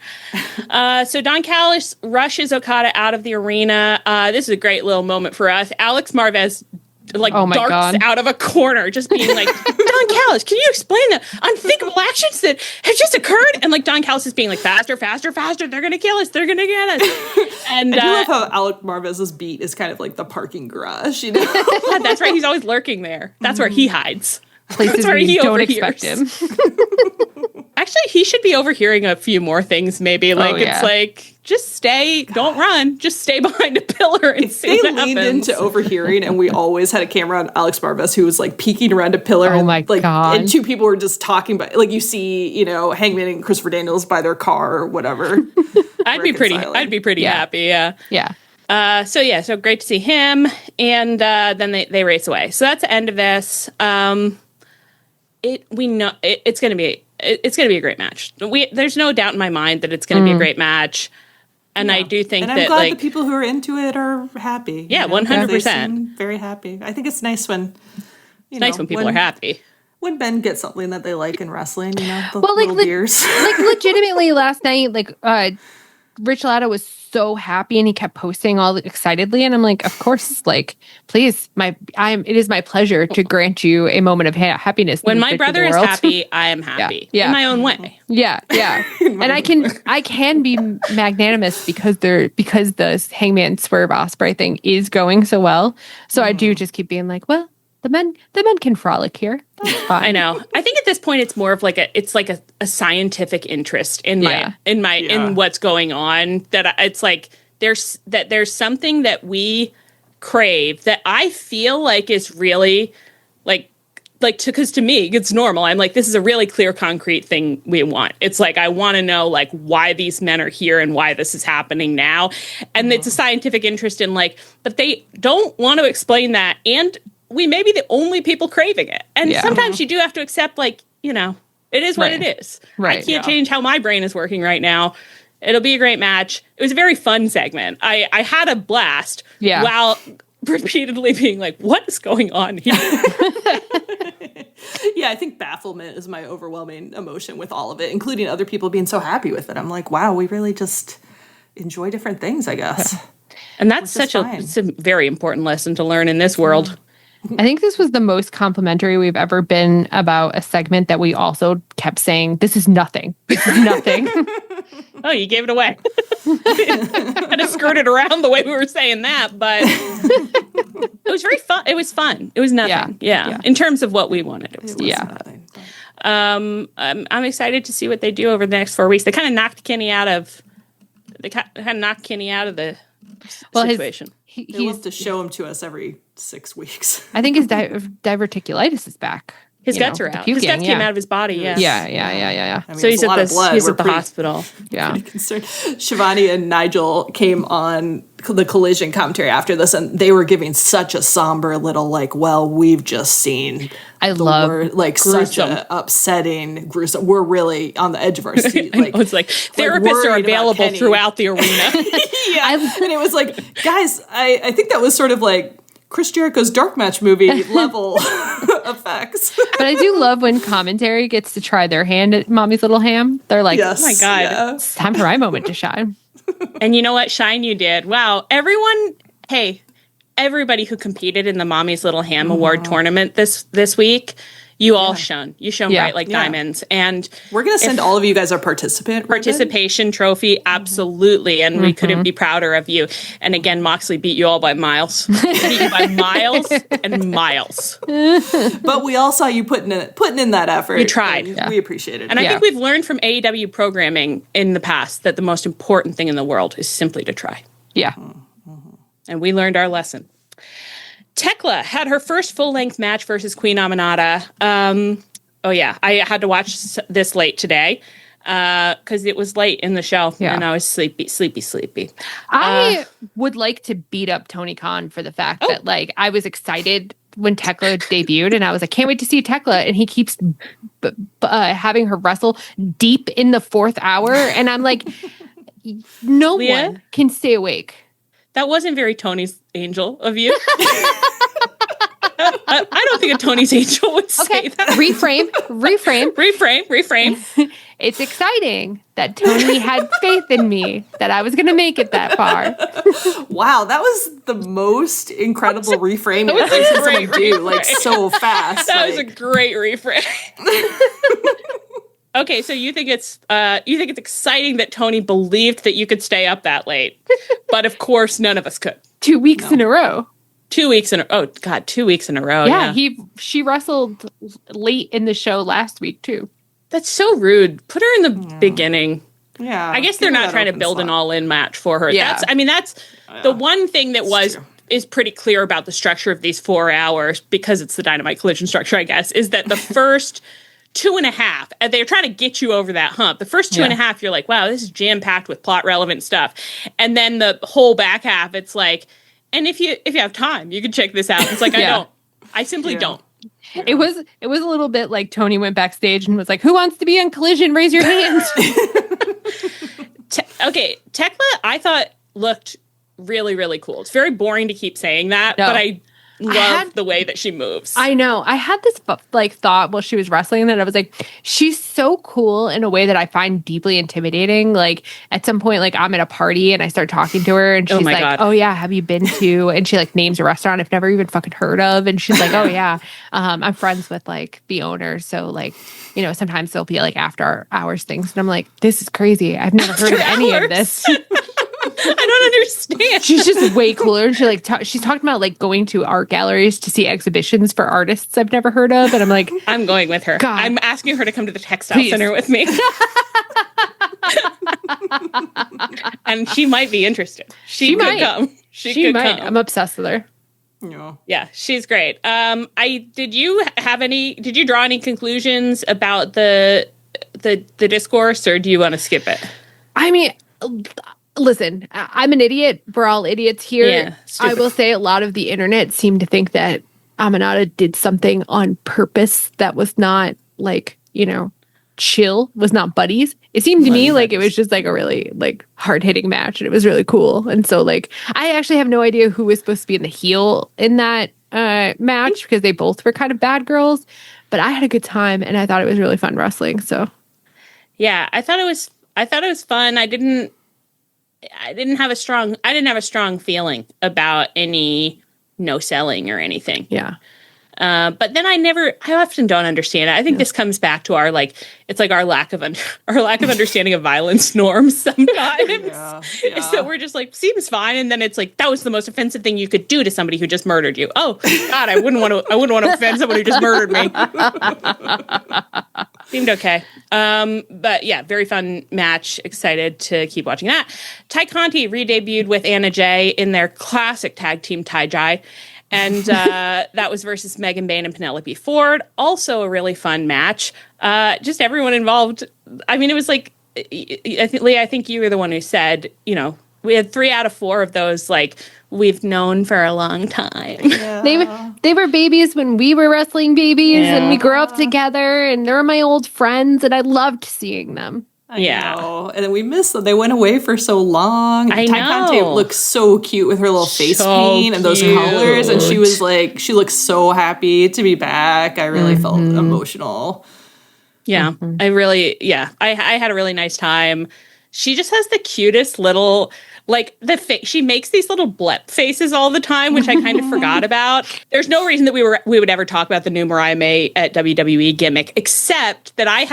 So Don Callis rushes Okada out of the arena. This is a great little moment for us. Alex Marvez darts out of a corner, just being like, Don Callis, can you explain the unthinkable actions that have just occurred? And like Don Callis is being like, faster, faster, faster. They're going to kill us. They're going to get us. And I do love how Alex Marvez's beat is kind of like the parking garage, you know? Yeah, that's right. He's always lurking there. That's where he hides. Places where you don't expect him. Actually, he should be overhearing a few more things, maybe. Like, it's like, just stay, don't run, just stay behind a pillar and see what happens. They leaned into overhearing, and we always had a camera on Alex Marvez who was like peeking around a pillar. Oh my God. And two people were just talking, but like you see, Hangman and Christopher Daniels by their car or whatever. I'd be pretty happy, yeah. Yeah. So great to see him. And then they race away. So that's the end of this. It's going to be a great match. There's no doubt in my mind that it's going to be a great match. And I do think and I'm glad the people who are into it are happy. Yeah, 100%. Very happy. I think it's nice when when people are happy. When men get something that they like in wrestling, the little beers. Legitimately last night, Rich Latta was so happy and he kept posting all excitedly, and I'm like, of course, please, it is my pleasure to grant you a moment of happiness. When my brother is happy, I am happy in my own way. Yeah. And I can be magnanimous because the Hangman Swerve Ospreay thing is going so well. So I do just keep being like, well, the men can frolic here. That's fine. I know. I think at this point it's more of a scientific interest in what's going on, that it's like there's something that we crave that I feel like is really because to me it's normal. I'm like, this is a really clear, concrete thing we want. It's like, I want to know why these men are here and why this is happening now. And it's a scientific interest in but they don't want to explain that, and we may be the only people craving it. And sometimes you do have to accept, it is what it is. Right. I can't change how my brain is working right now. It'll be a great match. It was a very fun segment. I had a blast while repeatedly being like, what is going on here? Yeah, I think bafflement is my overwhelming emotion with all of it, including other people being so happy with it. I'm like, wow, we really just enjoy different things, I guess. And that's it's a very important lesson to learn in this world. I think this was the most complimentary we've ever been about a segment that we also kept saying, this is nothing. This is nothing. Oh, you gave it away. Kind of skirted around the way we were saying that, but it was very fun. It was fun. It was nothing. Yeah. In terms of what we wanted. It was nothing. I'm excited to see what they do over the next 4 weeks. They kind of knocked Kenny out of the situation. He wants to show him to us every 6 weeks. I think his diverticulitis is back. His guts are out. His guts came out of his body. Yeah. Yeah. I mean, so he's at the hospital. Yeah. Concerned. Shivani and Nigel came on the Collision commentary after this, and they were giving such a somber little we've just seen. Such an upsetting, gruesome. We're really on the edge of our seat. It's like therapists are available throughout the arena. And it was guys, I think that was sort of Chris Jericho's dark match movie level effects. But I do love when commentary gets to try their hand at Mommy's Little Ham. They're like, yes, oh my God, it's time for my moment to shine. And you know what? Shine you did. Wow. Everybody who competed in the Mommy's Little Ham Award tournament this week, you all shone. You shone bright like diamonds. And we're going to send all of you guys our participation trophy. Absolutely. And we couldn't be prouder of you. And again, Moxley beat you all by miles. Beat you by miles and miles. But we all saw you putting in that effort. You tried. We appreciated it. And I think we've learned from AEW programming in the past that the most important thing in the world is simply to try. Yeah. And we learned our lesson. Thekla had her first full-length match versus Queen Aminata. I had to watch this late today because it was late in the show and I was sleepy. I would like to beat up Tony Khan for the fact that I was excited when Thekla debuted, and I was like, can't wait to see Thekla, and he keeps having her wrestle deep in the fourth hour, and I'm like, no one can stay awake. That wasn't very Tony's Angel of you. I don't think a Tony's Angel would say that. Reframe. It's exciting that Tony had faith in me that I was going to make it that far. Wow, that was the most incredible reframe I've ever seen someone do, so fast. That was a great reframe. Okay, so you think it's exciting that Tony believed that you could stay up that late, but of course none of us could. 2 weeks in a row. 2 weeks in a 2 weeks in a row. Yeah, she wrestled late in the show last week too. That's so rude. Put her in the beginning. Yeah, I guess they're not trying to build an all-in match for her. Yeah. That's the one thing that is pretty clear about the structure of these 4 hours, because it's the Dynamite Collision structure, I guess, is that the first 2.5, and they're trying to get you over that hump. The first 2.5, you're like, wow, this is jam-packed with plot-relevant stuff. And then the whole back half, it's like, and if you have time, you can check this out. It's like, I simply don't. It was a little bit like Tony went backstage and was like, who wants to be on Collision? Raise your hands. Okay, Thekla, I thought looked really, really cool. It's very boring to keep saying that, but I love the way that she moves. I know. I had this thought while she was wrestling that I was like, she's so cool in a way that I find deeply intimidating. Like at some point, like I'm at a party and I start talking to her and she's like, God. Oh yeah, have you been to? And she like names a restaurant I've never even fucking heard of. And she's like, oh yeah, I'm friends with like the owner. So like, you know, sometimes there'll be like after hours things. And I'm like, this is crazy. I've never heard of any of this. I don't understand. She's just way cooler. And she like she's talking about like going to art galleries to see exhibitions for artists I've never heard of. And I'm like, I'm going with her. God. I'm asking her to come to the textile center with me. And she might be interested. She could come. She might. I'm obsessed with her. Yeah, she's great. Did you draw any conclusions about the discourse, or do you want to skip it? I mean, listen, I'm an idiot. We're all idiots here. Yeah, I will say a lot of the internet seemed to think that Aminata did something on purpose that was not like, you know, chill, was not buddies. It seemed to me like it was just like a really like hard-hitting match, and it was really cool. And so like I actually have no idea who was supposed to be in the heel in that match because they both were kind of bad girls, but I had a good time and I thought it was really fun wrestling. So yeah, I thought it was fun. I didn't have a strong feeling about any no selling or anything. Yeah. But then I often don't understand it. I think this comes back to our like, it's like our lack of understanding of violence norms sometimes. So we're just like, seems fine. And then it's like, that was the most offensive thing you could do to somebody who just murdered you. Oh God, I wouldn't want to offend somebody who just murdered me. Seemed okay. But yeah, very fun match. Excited to keep watching that. Tay Conti re-debuted with Anna Jay in their classic tag team TaiJai. And that was versus Megan Bayne and Penelope Ford. Also a really fun match. Just everyone involved. I mean, it was like, Leah, I think you were the one who said, you know, we had 3 out of 4 of those, like, we've known for a long time. Yeah. They were babies when we were wrestling babies, and we grew up together, and they were my old friends, and I loved seeing them. I know. And then we missed them. They went away for so long. I know. Tay Conti looks so cute with her little face paint and those colors. And she was like, she looks so happy to be back. I really felt emotional. Yeah, I had a really nice time. She just has the cutest little, like, she makes these little blep faces all the time, which I kind of forgot about. There's no reason that we would ever talk about the new Mariah May at WWE gimmick, except that I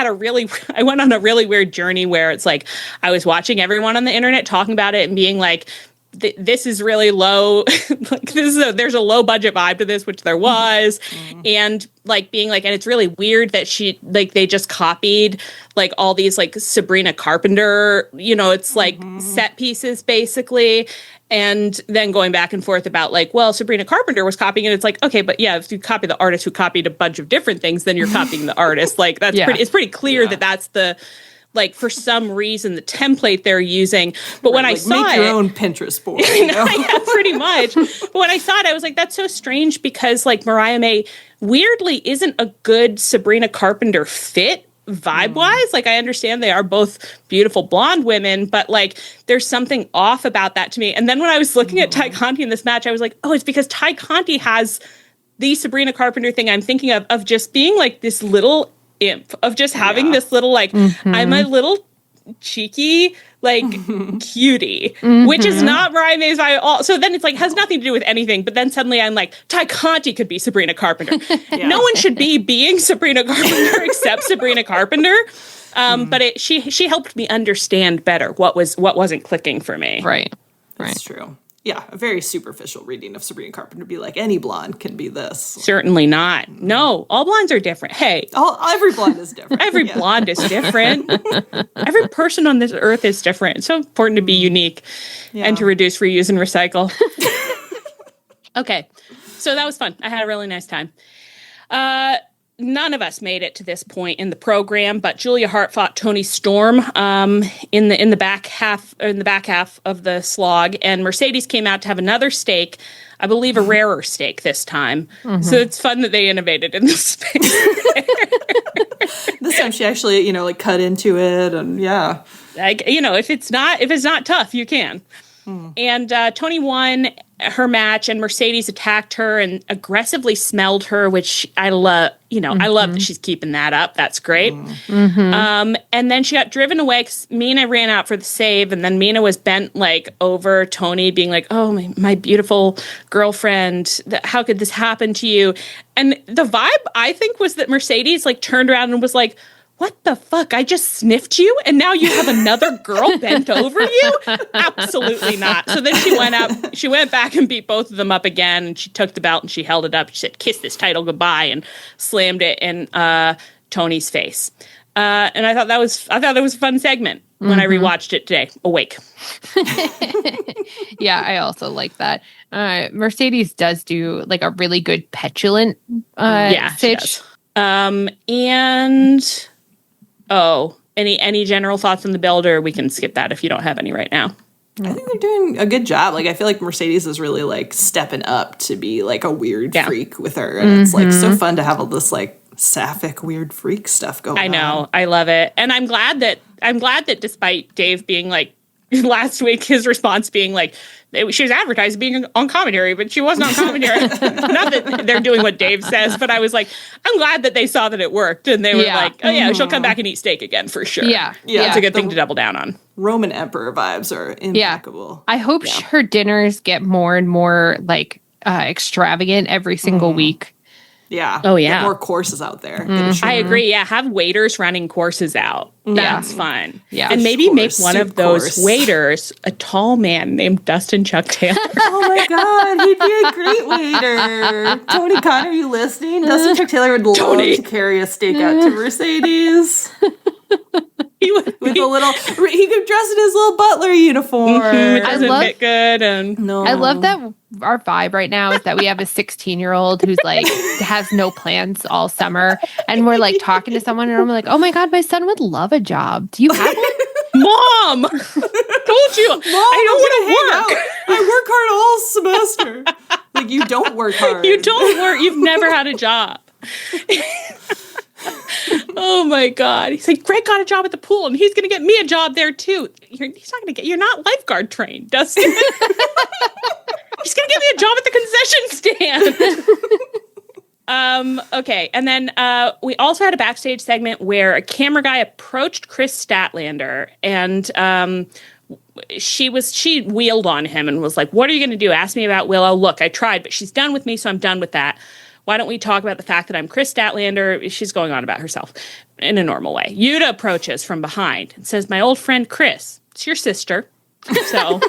went on a really weird journey where it's like, I was watching everyone on the internet talking about it and being like, this is really low. Like there's a low budget vibe to this, which there was, and like being like, and it's really weird that they just copied like all these like Sabrina Carpenter, you know, it's like set pieces basically, and then going back and forth about like, well, Sabrina Carpenter was copying it. It's like, okay, but yeah, if you copy the artist who copied a bunch of different things, then you're copying the artist. Like that's it's pretty clear that that's the. Like, for some reason, the template they're using. But when I saw make your own Pinterest board. Yeah, pretty much. But when I saw it, I was like, that's so strange because, like, Mariah May weirdly isn't a good Sabrina Carpenter fit vibe-wise. Like, I understand they are both beautiful blonde women, but, like, there's something off about that to me. And then when I was looking at Tay Conti in this match, I was like, oh, it's because Tay Conti has the Sabrina Carpenter thing I'm thinking of just being, like, this little imp of just having this little like I'm a little cheeky like cutie, which is not Mariah May's vibe at all. So then it's like has nothing to do with anything, but then suddenly I'm like, Tay Conti could be Sabrina Carpenter. No one should be being Sabrina Carpenter except Sabrina Carpenter. But she helped me understand better what wasn't clicking for me. Right. That's true. Yeah, a very superficial reading of Sabrina Carpenter be like, any blonde can be this. Certainly not. No, all blondes are different. Hey. Every blonde is different. Every blonde is different. Every person on this earth is different. It's so important to be unique and to reduce, reuse, and recycle. Okay, so that was fun. I had a really nice time. none of us made it to this point in the program, but Julia Hart fought Toni Storm in the back half of the slog, and Mercedes came out to have another stake, I believe a rarer steak this time. Mm-hmm. So it's fun that they innovated in this space. This time she actually, like cut into it, and yeah. Like, if it's not tough, you can. And Toni won her match, and Mercedes attacked her and aggressively smelled her, which I love. I love that she's keeping that up. That's great. And then she got driven away because Mina ran out for the save, and then Mina was bent over Toni, being like, "Oh, my beautiful girlfriend, how could this happen to you?" And the vibe, I think, was that Mercedes turned around and was like, "What the fuck? I just sniffed you and now you have another girl bent over you?" Absolutely not. So then she went back and beat both of them up again, and she took the belt and she held it up. She said, "Kiss this title goodbye," and slammed it in Toni's face. And I thought that was a fun segment when I rewatched it today, awake. Yeah, I also like that. Mercedes does do a really good petulant stitch. And any general thoughts on the build, or we can skip that if you don't have any right now? I think they're doing a good job. I feel like Mercedes is really stepping up to be a weird freak with her, and it's so fun to have all this sapphic weird freak stuff going on. I know, I love it, and I'm glad that despite Dave being last week, his response being she was advertised being on commentary, but she wasn't on commentary. Not that they're doing what Dave says, but I was I'm glad that they saw that it worked, and they were "Oh yeah, she'll come back and eat steak again for sure." Yeah, it's a good thing to double down on. Roman Emperor vibes are impeccable. I hope her dinners get more and more extravagant every single week. Yeah. Oh, yeah. Get more courses out there. I agree. Yeah. Have waiters running courses out. That's fun. Yeah. And maybe make one of those waiters a tall man named Dustin Chuck Taylor. Oh my God. He'd be a great waiter. Tony Khan, are you listening? Dustin Chuck Taylor would love to carry a steak out to Mercedes. He could dress in his little butler uniform. It doesn't fit good. I love that our vibe right now is that we have a 16-year-old who's has no plans all summer, and we're talking to someone, and I'm like, "Oh my God, my son would love a job. Do you have one?" Mom, told you. Mom, I don't want to work. I work hard all semester. You don't work hard. You don't work. You've never had a job. Oh my God. He's Greg got a job at the pool, and he's going to get me a job there too. You're not lifeguard trained, Dustin. He's going to get me a job at the concession stand. Okay. And then we also had a backstage segment where a camera guy approached Kris Statlander, and she wheeled on him and was like, "What are you going to do? Ask me about Willow. Look, I tried, but she's done with me, so I'm done with that. Why don't we talk about the fact that I'm Kris Statlander?" She's going on about herself in a normal way. Yuta approaches from behind and says, "My old friend Kris, it's your sister." So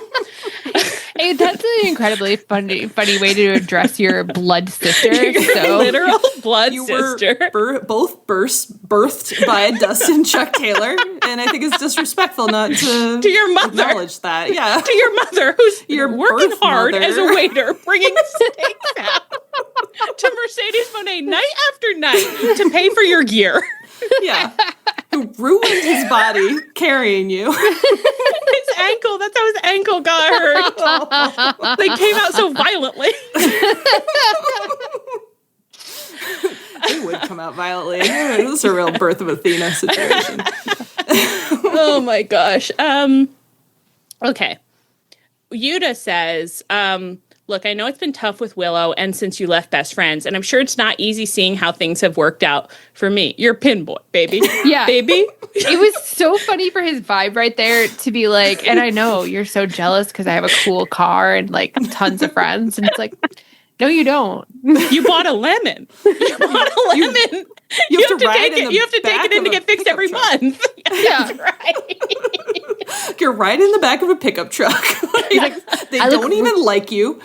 hey, that's an incredibly funny way to address your blood sister. Your literal blood sister. Were both birthed by Dustin Chuck Taylor, and I think it's disrespectful not to your mother acknowledge that. Yeah, to your mother, who's working hard mother. As a waiter, bringing steaks out to Mercedes Monet night after night to pay for your gear. Yeah. Who ruined his body carrying you. His ankle. That's how his ankle got hurt. They came out so violently. They would come out violently. This is a real Birth of Athena situation. Oh my gosh. Okay. Yuta says, "Look, I know it's been tough with Willow and since you left best friends, and I'm sure it's not easy seeing how things have worked out for me. You're pin boy, baby." Yeah. Baby. It was so funny for his vibe right there to be and I know you're so jealous because I have a cool car and tons of friends. And it's no, you don't. You bought a lemon. You bought a lemon. You have to take it in to get fixed every month. Yeah. That's right. You're right in the back of a pickup truck. They don't even like you.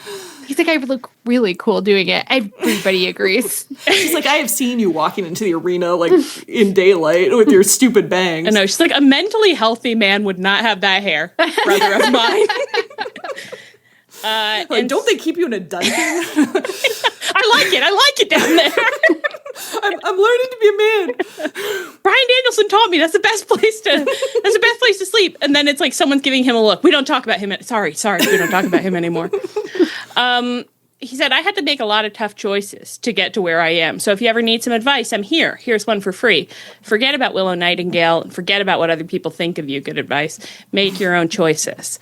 He's I look really cool doing it. Everybody agrees. She's I have seen you walking into the arena in daylight with your stupid bangs. I know. She's a mentally healthy man would not have that hair, brother of mine. Don't they keep you in a dungeon? I like it down there. I'm learning to be a man. Bryan Danielson taught me that's the best place to sleep. And then it's like someone's giving him a look. We don't talk about him. Sorry, we don't talk about him anymore. He said, I had to make a lot of tough choices to get to where I am. So if you ever need some advice, I'm here. Here's one for free. Forget about Willow Nightingale and forget about what other people think of you. Good advice. Make your own choices.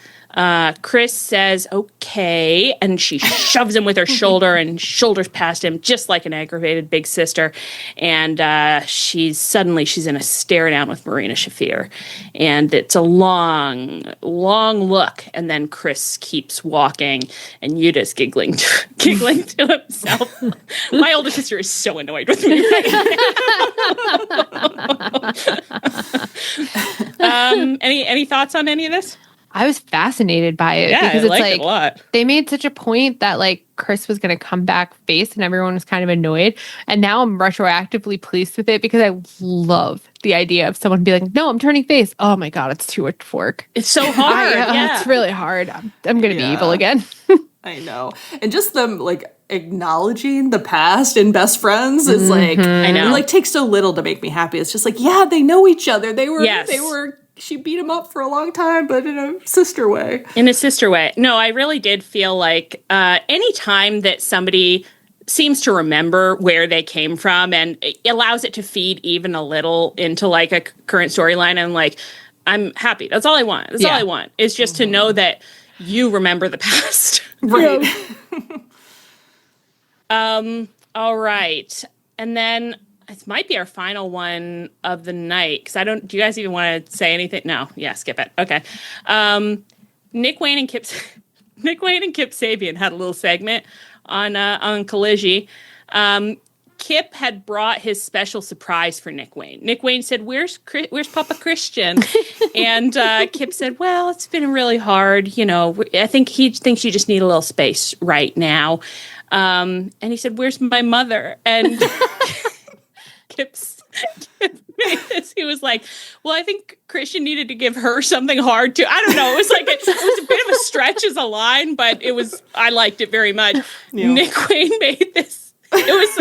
Kris says, okay, and she shoves him with her shoulder and shoulders past him just like an aggravated big sister. And she's in a stare down with Marina Shafir. And it's a long, long look. And then Kris keeps walking and Yuta's giggling to himself. My older sister is so annoyed with me right now. Any thoughts on any of this? I was fascinated by it because it's like it a lot. They made such a point that like Kris was going to come back face and everyone was kind of annoyed. And now I'm retroactively pleased with it because I love the idea of someone being like, no, I'm turning face. Oh my God, it's too much work. It's so hard. It's really hard. I'm going to be evil again. I know. And just them like acknowledging the past and best friends is like, I know. It like takes so little to make me happy. It's just like, yeah, they know each other. They were she beat him up for a long time, but in a sister way. In a sister way. No, I really did feel like any time that somebody seems to remember where they came from and it allows it to feed even a little into like a current storyline, I'm like, I'm happy. That's all I want. That's all I want is just to know that you remember the past. Right. All right. And then it might be our final one of the night because do you guys even want to say anything? No. Yeah, skip it. Okay. Nick Wayne and Kip Sabian had a little segment on Collision. Kip had brought his special surprise for Nick Wayne. Nick Wayne said, where's Papa Christian? And Kip said, well, it's been really hard. You know, I think he thinks you just need a little space right now. And he said, where's my mother? And Kip made this. He was like, well, I think Christian needed to give her something hard too. I don't know. It was like, it was a bit of a stretch as a line, but I liked it very much. Yeah. Nick Wayne made this. It was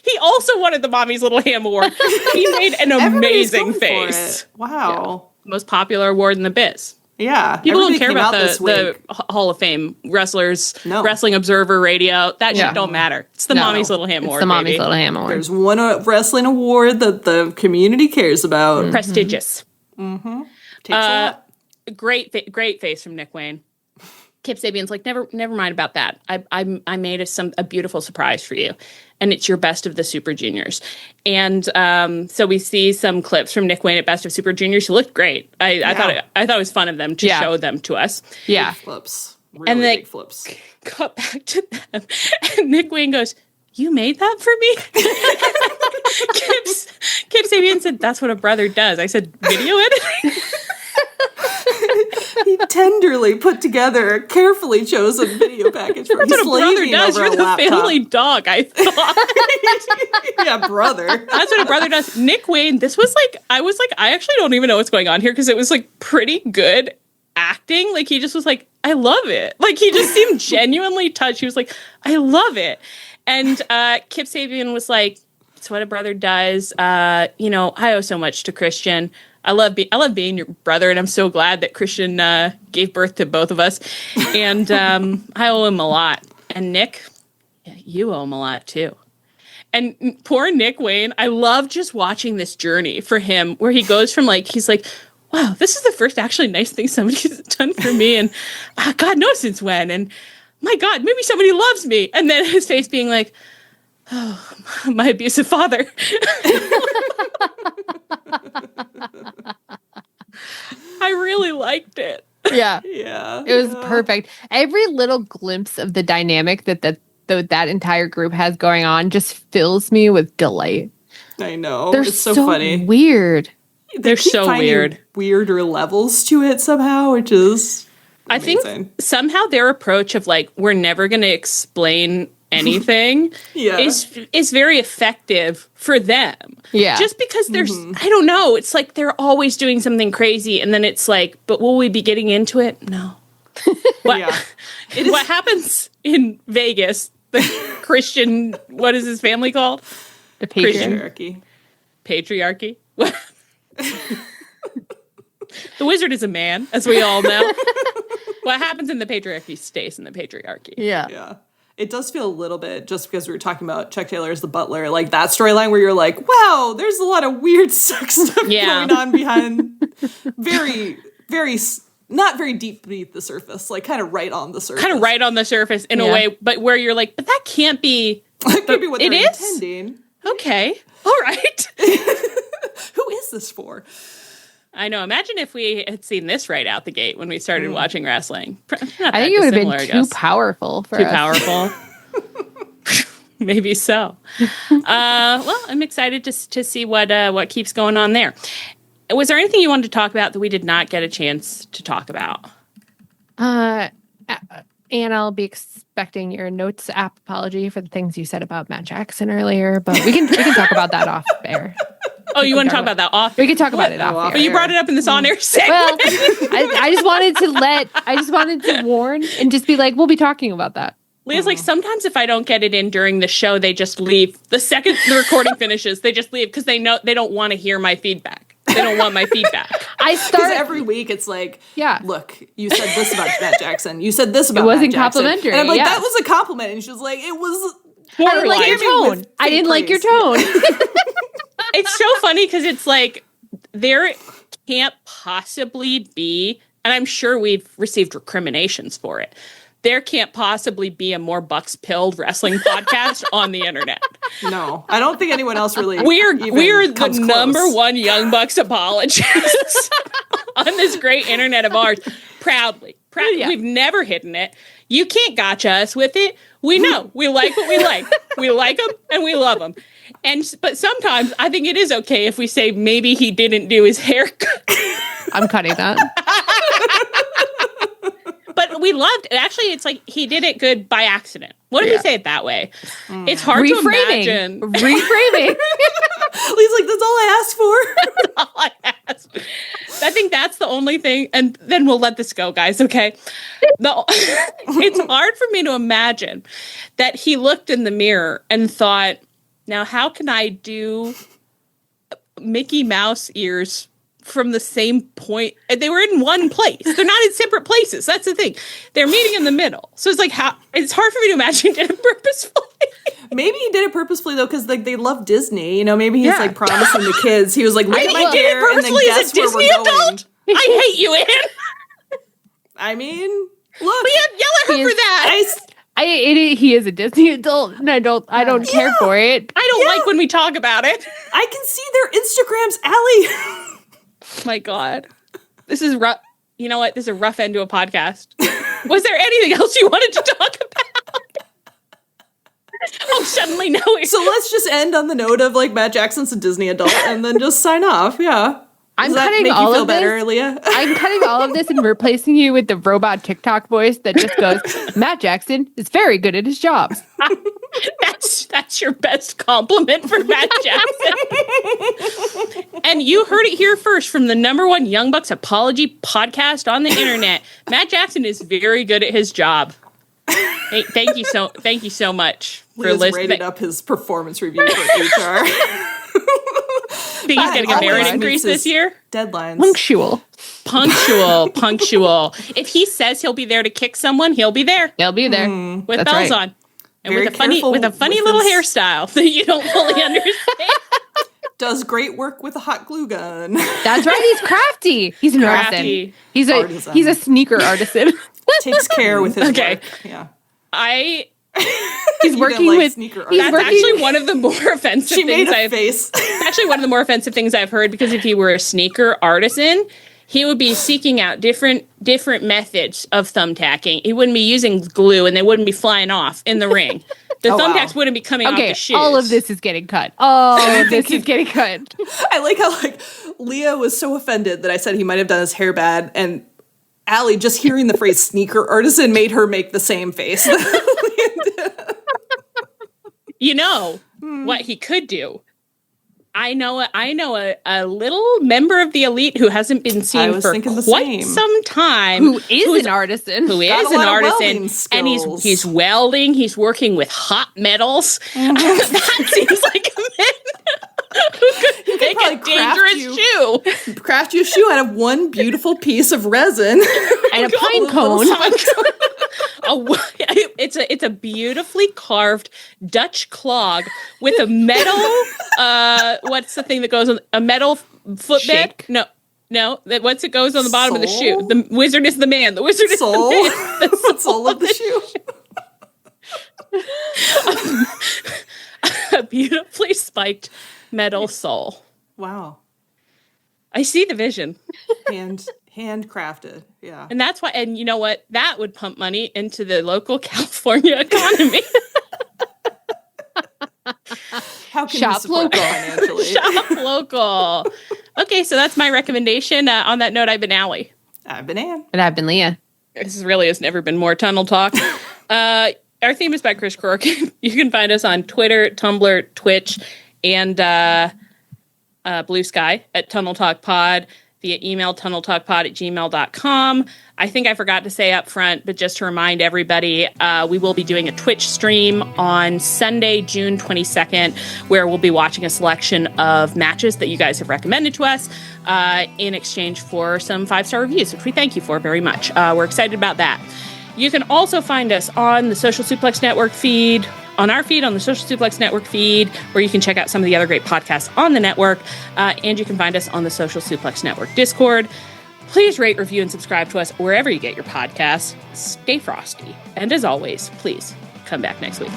he also wanted the Mommy's Little Ham Award. He made an amazing face. Wow. Yeah. Most popular award in the biz. Yeah. People don't care about the Hall of Fame wrestlers, Wrestling Observer Radio. That shit don't matter. It's the Mommy's Little Ham Award. It's the Mommy's Little Ham Award. There's one wrestling award that the community cares about. Mm-hmm. Prestigious. Mm-hmm. Takes a lot. Great face from Nick Wayne. Kip Sabian's like, never mind about that. I made a beautiful surprise for you, and it's your Best of the Super Juniors. And so we see some clips from Nick Wayne at Best of Super Juniors. Who looked great. I thought it was fun of them to show them to us. Yeah, big flips, really and big flips. Cut back to them, and Nick Wayne goes, "You made that for me?" Kip Sabian said, "That's what a brother does." I said, "Video editing." He tenderly put together a carefully chosen video package for That's what a brother does. You're the family dog, I thought. Yeah, brother. That's what a brother does. Nick Wayne, I actually don't even know what's going on here because it was like pretty good acting. Like he just was like, I love it. Like he just seemed genuinely touched. He was like, I love it. And Kip Sabian was like, it's what a brother does. I owe so much to Christian. I love being your brother, and I'm so glad that Christian gave birth to both of us. And I owe him a lot. And Nick, you owe him a lot too. And poor Nick Wayne, I love just watching this journey for him, where he goes from he's like, wow, this is the first actually nice thing somebody's done for me, and God knows since when. And my God, maybe somebody loves me. And then his face being like, oh, my abusive father. I really liked it. Yeah. Yeah. It was perfect. Every little glimpse of the dynamic that entire group has going on just fills me with delight. I know. They're it's so funny. Weird. They're so weird. Weirder levels to it somehow, which is amazing. I think somehow their approach of we're never going to explain anything is very effective for them. Yeah. Just because there's, I don't know, it's like they're always doing something crazy, and then it's like, but will we be getting into it? No. What happens in Vegas, the Christian, what is his family called? The Patriarchy. The wizard is a man, as we all know. What happens in the patriarchy stays in the patriarchy. Yeah. It does feel a little bit, just because we were talking about Chuck Taylor as the butler, like that storyline where you're like, wow, there's a lot of weird sex stuff going on behind very, very, not very deep beneath the surface, like kind of right on the surface. Kind of right on the surface in a way, but where you're like, but that can't be. That can't be what they're intending. Okay. All right. Who is this for? I know. Imagine if we had seen this right out the gate when we started watching wrestling. I think it would have been too powerful for us. Too powerful. Maybe so. Well, I'm excited to see what keeps going on there. Was there anything you wanted to talk about that we did not get a chance to talk about? And I'll be expecting your notes app apology for the things you said about Matt Jackson earlier, but we can talk about that off air. Oh, you want to talk about that off? We can talk about it off air. But you brought it up in this on-air segment. Well, I just wanted to warn and just be like, we'll be talking about that. Leah's like, sometimes if I don't get it in during the show, they just leave. The second the recording finishes, they just leave because they know they don't want to hear my feedback. They don't want my feedback. Because every week it's like, look, you said this about Matt Jackson. You said this about Matt Jackson. It wasn't complimentary. And I'm like, that was a compliment. And she was like, it was... I didn't like your tone. I didn't like your tone. It's so funny because it's like, there can't possibly be, and I'm sure we've received recriminations for it, there can't possibly be a more bucks-pilled wrestling podcast on the internet. No, I don't think anyone else really. We're the number one Young Bucks apologists on this great internet of ours. Proudly. We've never hidden it. You can't gotcha us with it. We know. We like what we like. We like them and we love them. But sometimes I think it is okay if we say maybe he didn't do his haircut. I'm cutting that. But we loved it. Actually, it's like he did it good by accident. What if we say it that way? It's hard to imagine. Reframing. Lee's like, that's all I asked for. All I asked. I think that's the only thing. And then we'll let this go, guys, okay? It's hard for me to imagine that he looked in the mirror and thought, now how can I do Mickey Mouse ears from the same point? They were in one place. They're not in separate places. That's the thing. They're meeting in the middle. So it's like, it's hard for me to imagine he did it purposefully. Maybe he did it purposefully though, because like they love Disney. You know, maybe he's like promising the kids. He was like, look at my hair, and then guess where we're going. I hate you, Ann. I mean, look, we had yell at her for that. He is a Disney adult, and I don't care for it. I don't like when we talk about it. I can see their Instagrams, Allie. My God. This is rough. You know what? This is a rough end to a podcast. Was there anything else you wanted to talk about? Oh, suddenly no. So let's just end on the note of like Matt Jackson's a Disney adult and then just sign off. Yeah. I'm cutting all of this. Better, Leah? I'm cutting all of this and replacing you with the robot TikTok voice that just goes, Matt Jackson is very good at his job. That's your best compliment for Matt Jackson. And you heard it here first from the number one Young Bucks apology podcast on the internet. Matt Jackson is very good at his job. Hey, thank you so much for listening. Rated up his performance review for HR. Think he's getting a merit increase this year? Deadlines. Punctual. If he says he'll be there to kick someone, he'll be there. He'll be there with That's bells right. on. And with a funny little hairstyle that you don't fully understand. Does great work with a hot glue gun. That's right. He's crafty. He's an artisan. He's a sneaker artisan. Takes care with his work. Yeah. He's working with sneaker he's That's working, actually one of the more offensive she things made a face. Actually one of the more offensive things I've heard, because if he were a sneaker artisan, he would be seeking out different methods of thumbtacking. He wouldn't be using glue and they wouldn't be flying off in the ring. The thumbtacks wouldn't be coming off the shoes. All of this is getting cut. All of this is getting cut. I like how Leah was so offended that I said he might have done his hair bad, and Allie, just hearing the phrase sneaker artisan made her make the same face. You know what he could do I know a little member of the elite who hasn't been seen for quite some time. Who is an artisan. And he's welding, he's working with hot metals. That seems like a man who could make a dangerous shoe. Craft you a shoe out of one beautiful piece of resin. And a pine cone. It's a beautifully carved Dutch clog with a metal what's the thing that goes on a metal footbed? No. Once it goes on the bottom of the shoe. The wizard is the man. The wizard is the man. The sole of the shoe. A beautifully spiked metal sole. Wow. I see the vision. Handcrafted, yeah. And that's why, and you know what? That would pump money into the local California economy. How can you support that financially? Shop local. Okay, so that's my recommendation. On that note, I've been Allie. I've been Ann. And I've been Leah. This really has never been more tunnel talk. Our theme is by Kris Corkin. You can find us on Twitter, Tumblr, Twitch, and Blue Sky at Tunnel Talk Pod, via email tunneltalkpod@gmail.com. I think I forgot to say up front, but just to remind everybody, we will be doing a Twitch stream on Sunday, June 22nd, where we'll be watching a selection of matches that you guys have recommended to us in exchange for some 5-star reviews, which we thank you for very much. We're excited about that. You can also find us on the Social Suplex Network feed, on our feed, on the Social Suplex Network feed, where you can check out some of the other great podcasts on the network. And you can find us on the Social Suplex Network Discord. Please rate, review, and subscribe to us wherever you get your podcasts. Stay frosty. And as always, please come back next week.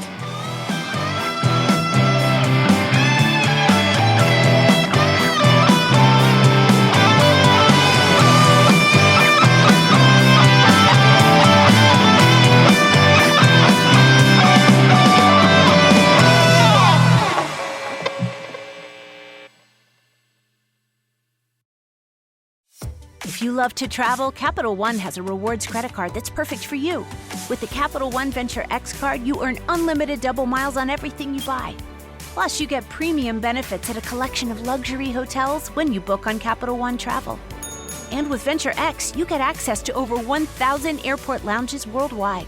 If you love to travel, Capital One has a rewards credit card that's perfect for you. With the Capital One Venture X card, you earn unlimited double miles on everything you buy. Plus, you get premium benefits at a collection of luxury hotels when you book on Capital One Travel. And with Venture X, you get access to over 1,000 airport lounges worldwide.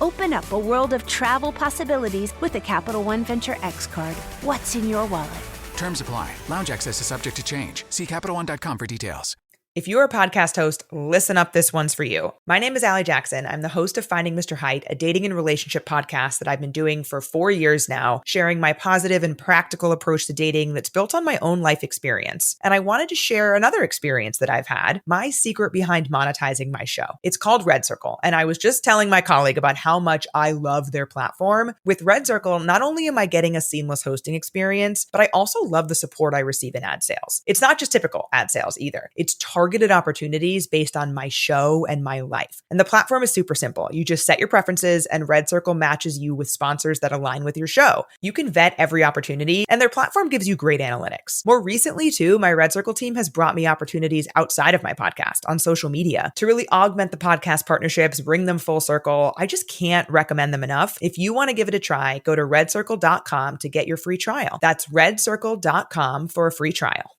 Open up a world of travel possibilities with the Capital One Venture X card. What's in your wallet? Terms apply. Lounge access is subject to change. See CapitalOne.com for details. If you're a podcast host, listen up, this one's for you. My name is Allie Jackson. I'm the host of Finding Mr. Height, a dating and relationship podcast that I've been doing for 4 years now, sharing my positive and practical approach to dating that's built on my own life experience. And I wanted to share another experience that I've had, my secret behind monetizing my show. It's called Red Circle, and I was just telling my colleague about how much I love their platform. With Red Circle, not only am I getting a seamless hosting experience, but I also love the support I receive in ad sales. It's not just typical ad sales either. It's targeted opportunities based on my show and my life. And the platform is super simple. You just set your preferences and Red Circle matches you with sponsors that align with your show. You can vet every opportunity and their platform gives you great analytics. More recently too, my Red Circle team has brought me opportunities outside of my podcast on social media to really augment the podcast partnerships, bring them full circle. I just can't recommend them enough. If you want to give it a try, go to redcircle.com to get your free trial. That's redcircle.com for a free trial.